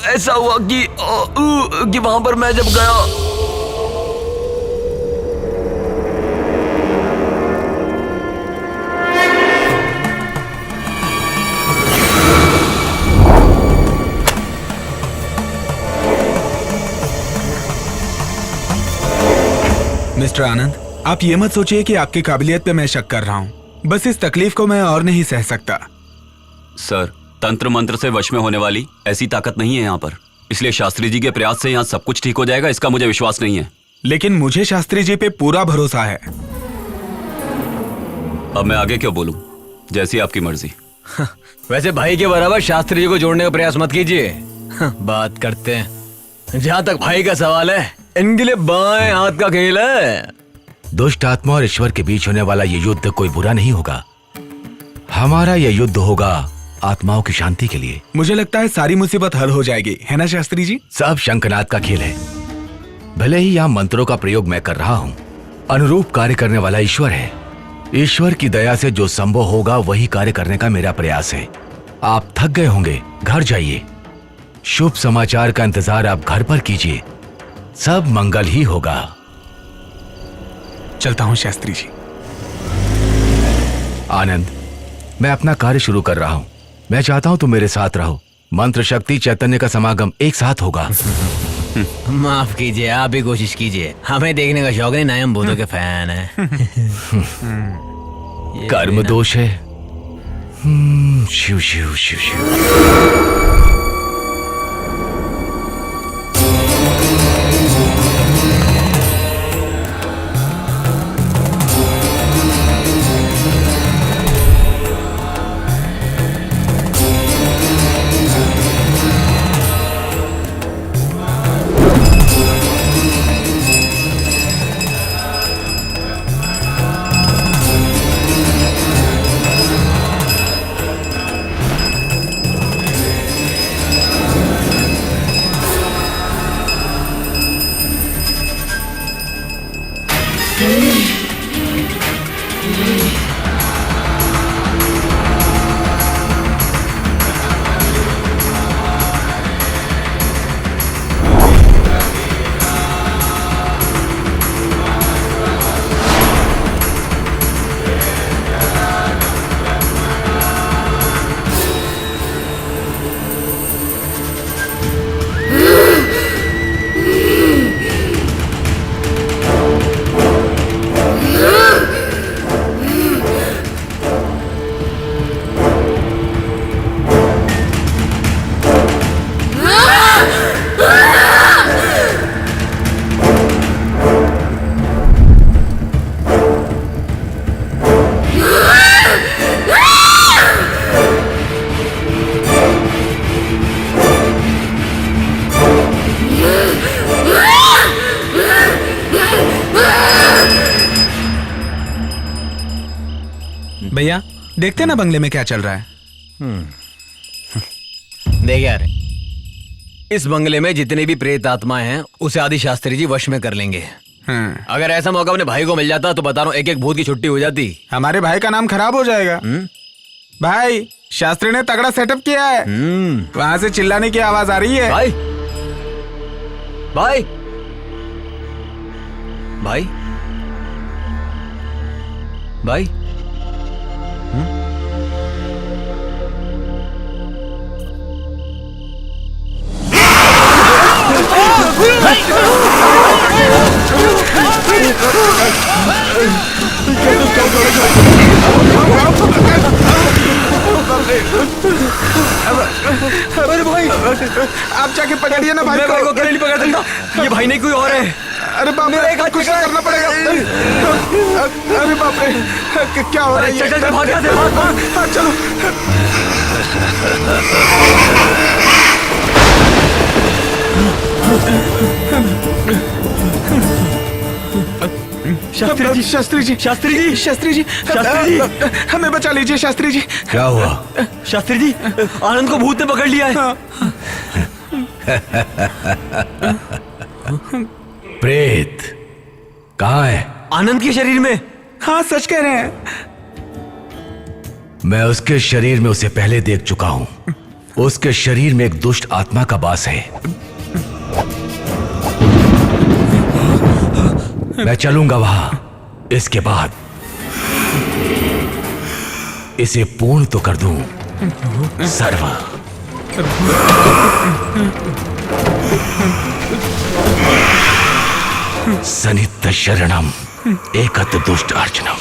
Speaker 8: ऐसा हुआ कि वहां पर मैं जब गया।
Speaker 6: मिस्टर आनंद, आप ये मत सोचिए कि आपकी काबिलियत पे मैं शक कर रहा हूँ। बस इस तकलीफ को मैं और नहीं सह सकता।
Speaker 9: सर, तंत्र मंत्र से वश में होने वाली ऐसी ताकत नहीं है यहाँ पर, इसलिए शास्त्री जी के प्रयास से यहाँ सब कुछ ठीक हो जाएगा, इसका मुझे विश्वास नहीं है।
Speaker 6: लेकिन मुझे शास्त्री जी पे पूरा भरोसा है।
Speaker 9: अब मैं आगे क्यों बोलूं? जैसी आपकी मर्जी।
Speaker 13: वैसे भाई के बराबर शास्त्री जी को जोड़ने का प्रयास मत कीजिए। बात करते हैं। जहाँ तक भाई का सवाल है, इनके लिए बाएं हाथ का खेल है।
Speaker 12: दुष्ट आत्मा और ईश्वर के बीच होने वाला ये युद्ध कोई बुरा नहीं होगा। हमारा ये युद्ध होगा आत्माओं की शांति के लिए।
Speaker 6: मुझे लगता है सारी मुसीबत हल हो जाएगी, है ना शास्त्री जी?
Speaker 12: सब शंखनाद का खेल है। भले ही यहाँ मंत्रों का प्रयोग मैं कर रहा हूँ, अनुरूप कार्य करने वाला ईश्वर है। ईश्वर की दया से जो संभव होगा वही कार्य करने का मेरा प्रयास है। आप थक गए होंगे, घर जाइए। शुभ समाचार का इंतजार आप घर पर कीजिए, सब मंगल ही होगा।
Speaker 6: चलता हूँ शास्त्री जी।
Speaker 12: आनंद, मैं अपना कार्य शुरू कर रहा हूँ। मैं चाहता हूँ तुम मेरे साथ रहो। मंत्र शक्ति चैतन्य का समागम एक साथ होगा।
Speaker 13: माफ कीजिए, आप ही कोशिश कीजिए। हमें देखने का शौक नहीं, ना हम भूतों के फैन है।
Speaker 12: कर्म दोष है। शिव शिव शिव शिव।
Speaker 6: भैया देखते ना बंगले में क्या चल रहा है।
Speaker 13: देख यार, इस बंगले में जितने भी प्रेत आत्माएं हैं उसे आदि शास्त्री जी वश में कर लेंगे। अगर ऐसा मौका अपने भाई को मिल जाता तो बता रहा हूँ एक एक भूत की छुट्टी हो जाती।
Speaker 6: हमारे भाई का नाम खराब हो जाएगा। भाई शास्त्री ने तगड़ा सेटअप किया है। वहां से चिल्लाने की आवाज आ रही है।
Speaker 13: भाई भाई भाई भाई
Speaker 6: अरे भाई आप जाके पकड़िए ना भाई
Speaker 13: मैं भाई को अकेले नहीं पकड़ सकता। ये भाई नहीं कोई और है।
Speaker 6: अरे बाप रे कुछ करना पड़ेगा। अरे बाप रे क्या हो रहा है?
Speaker 13: चल भाग यहाँ से, भाग।
Speaker 6: चलो। शास्त्री जी शास्त्री जी शास्त्री जी शास्त्री जी शास्त्री जी हमें बचा लीजिए शास्त्री जी।
Speaker 12: क्या हुआ?
Speaker 13: शास्त्री जी आनंद को भूत ने पकड़ लिया है।
Speaker 12: प्रेत कहाँ है?
Speaker 13: आनंद के शरीर में।
Speaker 6: हाँ सच कह रहे हैं।
Speaker 12: मैं उसके शरीर में उसे पहले देख चुका हूं। उसके शरीर में एक दुष्ट आत्मा का वास है। मैं चलूंगा वहां। इसके बाद इसे पूर्ण तो कर दूं। सर्व सनित शरणम एकत दुष्ट अर्चनम।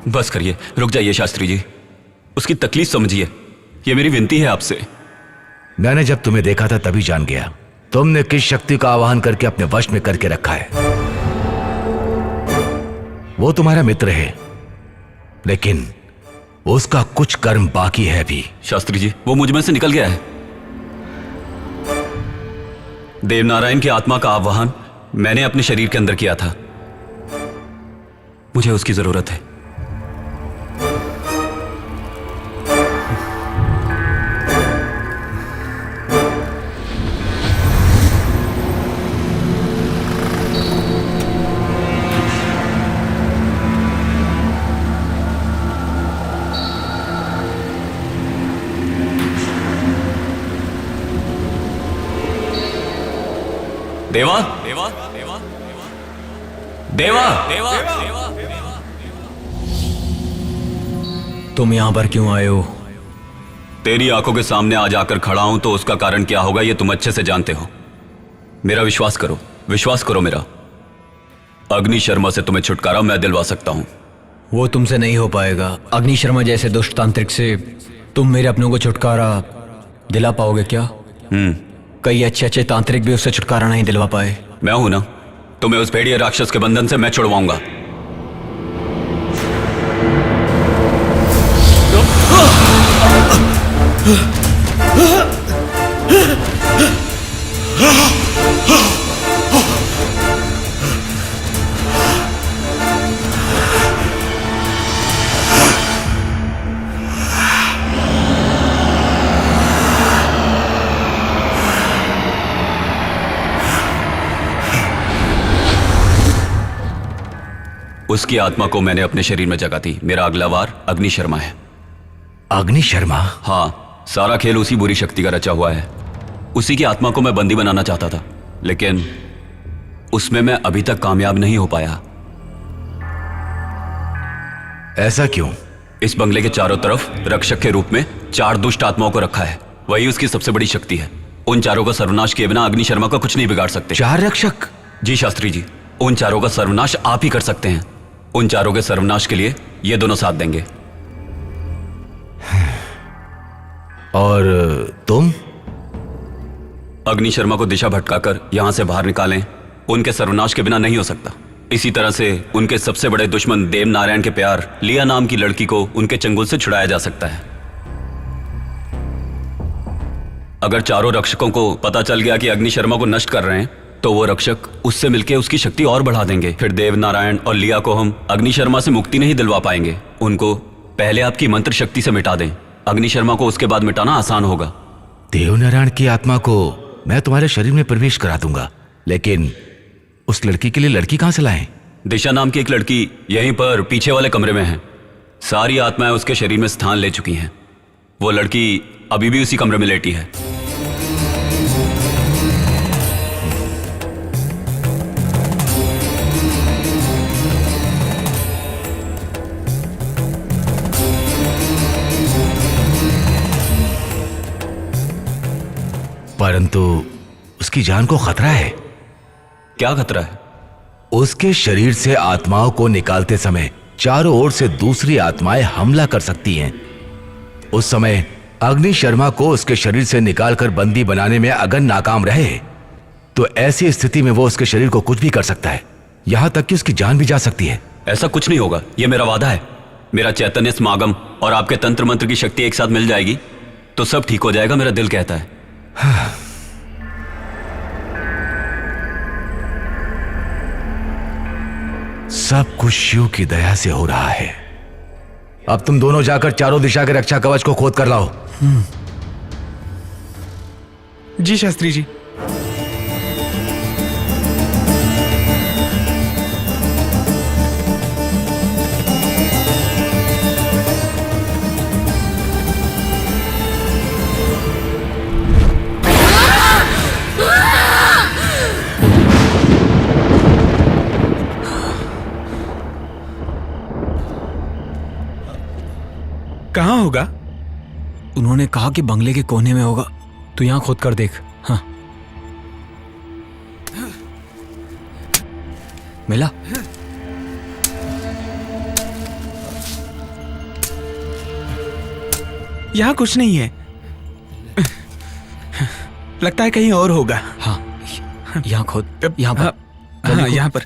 Speaker 9: बस करिए, रुक जाइए शास्त्री जी। उसकी तकलीफ समझिए, ये मेरी विनती है आपसे।
Speaker 12: मैंने जब तुम्हें देखा था तभी जान गया तुमने किस शक्ति का आवाहन करके अपने वश में करके रखा है। वो तुम्हारा मित्र है, लेकिन उसका कुछ कर्म बाकी है भी।
Speaker 9: शास्त्री जी, वो मुझ में से निकल गया है। देवनारायण की आत्मा का आवाहन मैंने अपने शरीर के अंदर किया था। मुझे उसकी जरूरत है। देवा देवा देवा देवा
Speaker 8: तुम यहाँ पर क्यों आए हो?
Speaker 9: तेरी आंखों के सामने आज आकर खड़ा हूं तो उसका कारण क्या होगा ये तुम अच्छे से जानते हो। मेरा विश्वास करो मेरा। अग्नि शर्मा से तुम्हें छुटकारा मैं दिलवा सकता हूं।
Speaker 8: वो तुमसे नहीं हो पाएगा। अग्नि शर्मा जैसे दुष्ट तांत्रिक से तुम मेरे अपनों को छुटकारा दिला पाओगे क्या? कई अच्छे तांत्रिक भी उससे छुटकारा नहीं दिलवा पाए।
Speaker 9: मैं हूं ना, तुम्हें उस भेड़िए राक्षस के बंधन से मैं छुड़वाऊंगा। उसकी आत्मा को मैंने अपने शरीर में जगा दी। मेरा अगला वार अग्नि शर्मा है।
Speaker 12: अग्नि शर्मा?
Speaker 9: हाँ, सारा खेल उसी बुरी शक्ति का रचा हुआ है। उसी की आत्मा को मैं बंदी बनाना चाहता था, लेकिन उसमें मैं अभी तक कामयाब नहीं हो पाया।
Speaker 12: ऐसा क्यों?
Speaker 9: इस बंगले के चारों तरफ रक्षक के रूप में 4 दुष्ट आत्माओं को रखा है। वही उसकी सबसे बड़ी शक्ति है। उन चारों का सर्वनाश किए बिना अग्नि शर्मा का कुछ नहीं बिगाड़ सकते।
Speaker 12: 4 रक्षक?
Speaker 9: जी शास्त्री जी, उन चारों का सर्वनाश आप ही कर सकते हैं। उन चारों के सर्वनाश के लिए ये दोनों साथ देंगे।
Speaker 12: और तुम?
Speaker 9: अग्नि शर्मा को दिशा भटकाकर यहां से बाहर निकालें। उनके सर्वनाश के बिना नहीं हो सकता। इसी तरह से उनके सबसे बड़े दुश्मन देव नारायण के प्यार लिया नाम की लड़की को उनके चंगुल से छुड़ाया जा सकता है। अगर चारों रक्षकों को पता चल गया कि अग्नि शर्मा को नष्ट कर रहे हैं, तो वो रक्षक उससे मिलकर उसकी शक्ति और बढ़ा देंगे। फिर देव नारायण और लिया को हम अग्नि शर्मा से मुक्ति नहीं दिलवा पाएंगे। उनको पहले आपकी मंत्र शक्ति से मिटा दें। अग्नि शर्मा को उसके बाद मिटाना आसान होगा।
Speaker 12: देवनारायण की आत्मा को मैं तुम्हारे शरीर में प्रवेश करा दूंगा, लेकिन उस लड़की के लिए लड़की कहां से लाएं?
Speaker 9: दिशा नाम की एक लड़की यहीं पर पीछे वाले कमरे में है। सारी आत्माएं उसके शरीर में स्थान ले चुकी हैं। वो लड़की अभी भी उसी कमरे में लेटी है।
Speaker 12: परंतु उसकी जान को खतरा है।
Speaker 9: क्या खतरा है?
Speaker 12: उसके शरीर से आत्माओं को निकालते समय चारों ओर से दूसरी आत्माएं हमला कर सकती हैं। उस समय अग्नि शर्मा को उसके शरीर से निकालकर बंदी बनाने में अगर नाकाम रहे, तो ऐसी स्थिति में वो उसके शरीर को कुछ भी कर सकता है, यहां तक कि उसकी जान भी जा सकती है।
Speaker 9: ऐसा कुछ नहीं होगा, यह मेरा वादा है। मेरा चैतन्य समागम और आपके तंत्र मंत्र की शक्ति एक साथ मिल जाएगी तो सब ठीक हो जाएगा, मेरा दिल कहता है।
Speaker 12: सब कुछ शिव की दया से हो रहा है। अब तुम दोनों जाकर चारों दिशा के रक्षा कवच को खोद कर लाओ।
Speaker 6: जी शास्त्री जी। कहाँ होगा?
Speaker 8: उन्होंने कहा कि बंगले के कोने में होगा। तू यहां खोद कर देख। हाँ, मिला?
Speaker 6: यहाँ कुछ नहीं है। लगता है कहीं और होगा।
Speaker 8: हाँ, यहाँ खोद। यहाँ पर।
Speaker 6: हाँ, यहाँ पर।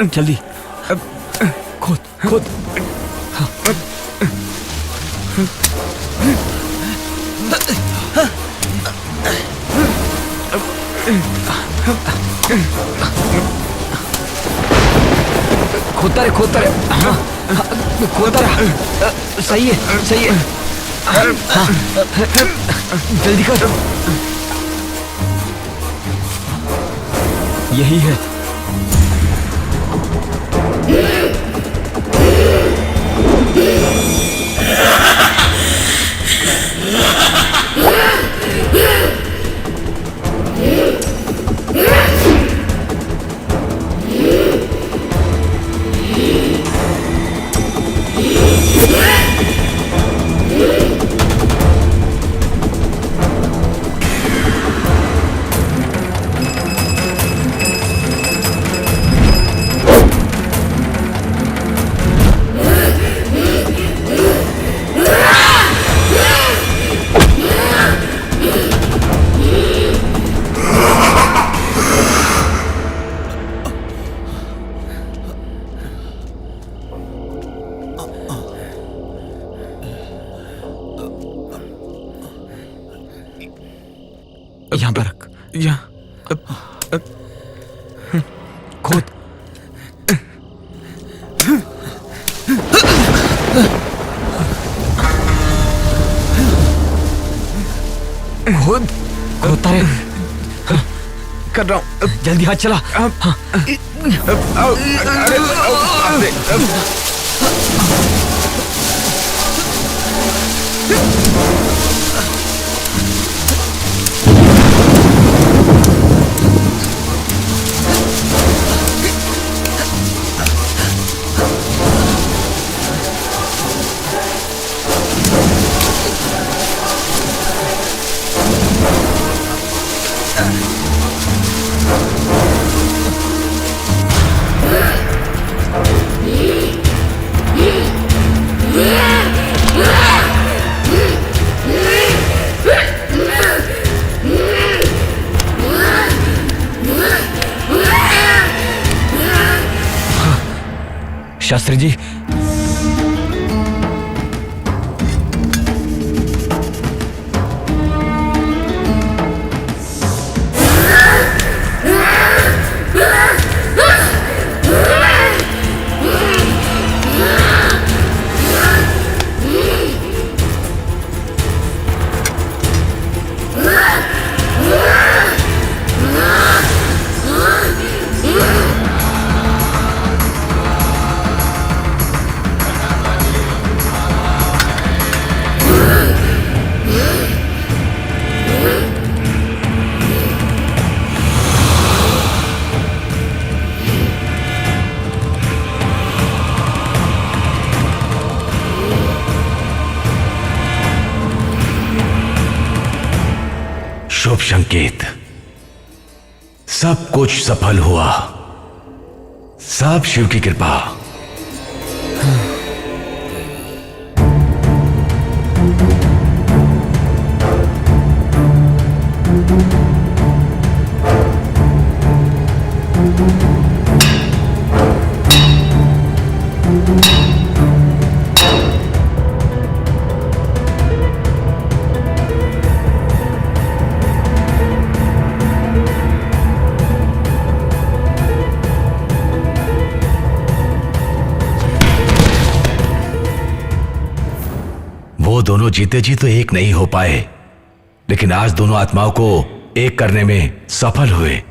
Speaker 8: जल्दी खोद खोद। हाँ। खोदता रहे, खोदता रहे। हाँ, खोदता रहा। सही है, सही है। हाँ, जल्दी कर। यही है।
Speaker 13: यहाँ पर रख।
Speaker 6: यहाँ
Speaker 13: खोद। खोद खोदता रहे।
Speaker 6: कर रहा हूँ।
Speaker 13: जल्दी हाथ चला। हाँ। शास्त्री जी,
Speaker 12: शुभ संकेत। सब कुछ सफल हुआ। सब शिव की कृपा। वो दोनों जीते जी तो एक नहीं हो पाए, लेकिन आज दोनों आत्माओं को एक करने में सफल हुए।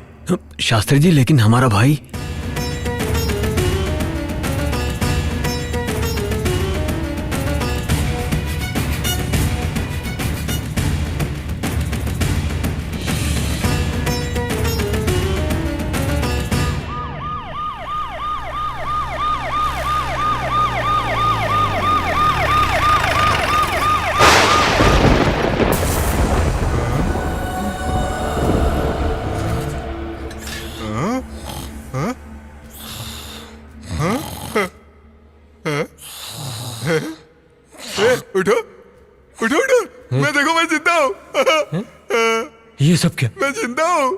Speaker 13: शास्त्री जी, लेकिन हमारा भाई।
Speaker 5: उठो उठो उठो, मैं देखो, मैं जिंदा हूँ।
Speaker 13: ये सब क्या?
Speaker 5: मैं जिंदा हूँ।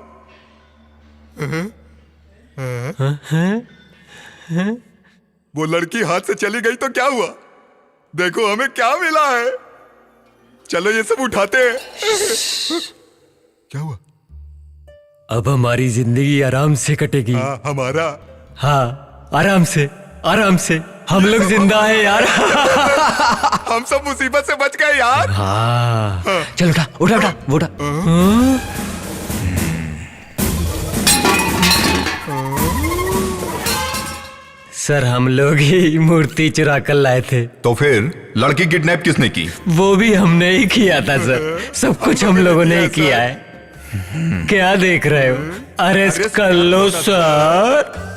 Speaker 5: वो लड़की हाथ से चली गई तो क्या हुआ? देखो हमें क्या मिला है। चलो ये सब उठाते हैं। क्या हुआ?
Speaker 3: अब हमारी जिंदगी आराम से कटेगी।
Speaker 5: हमारा?
Speaker 3: हाँ, आराम से, आराम से। हम लोग जिंदा है यार।
Speaker 5: हम सब मुसीबत से बच गए यार।
Speaker 3: हाँ। चल उठा उठा उठा उठा। सर, हम लोग ही मूर्ति चुरा कर लाए थे।
Speaker 5: तो फिर लड़की किडनैप किसने की?
Speaker 3: वो भी हमने ही किया था सर। सब कुछ हम लोगों ने ही किया है। क्या देख रहे हो? अरेस्ट कर लो सर।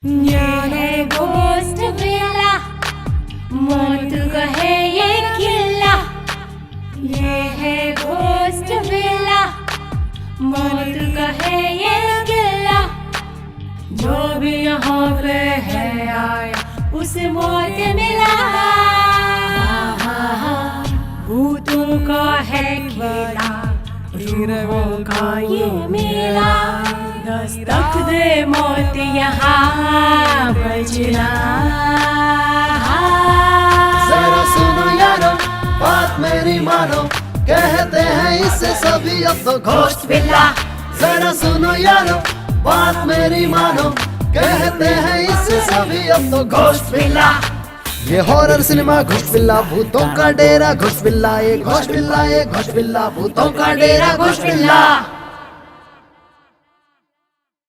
Speaker 10: ये है घोस्ट विला, मौत का है ये किला। ये है घोस्ट विला, मौत का है ये किला। जो भी यहाँ पे है आया उसे मौत मिला। भूतों का है खेला, रूहों का ये मेला। दस्तक दे मौत यहाँ बजना।
Speaker 15: जरा सुनो यारो, बात मेरी मानो, कहते हैं इससे सभी अब तो घोस्ट विला। जरा सुनो यारो, बात मेरी मानो, कहते हैं इससे सभी अब तो घोस्ट विला। ये हॉरर सिनेमा घोस्ट विला, भूतों का डेरा घोस्ट विला। ये घोस्ट विला, ये घोस्ट विला, भूतों का डेरा घोस्ट विला।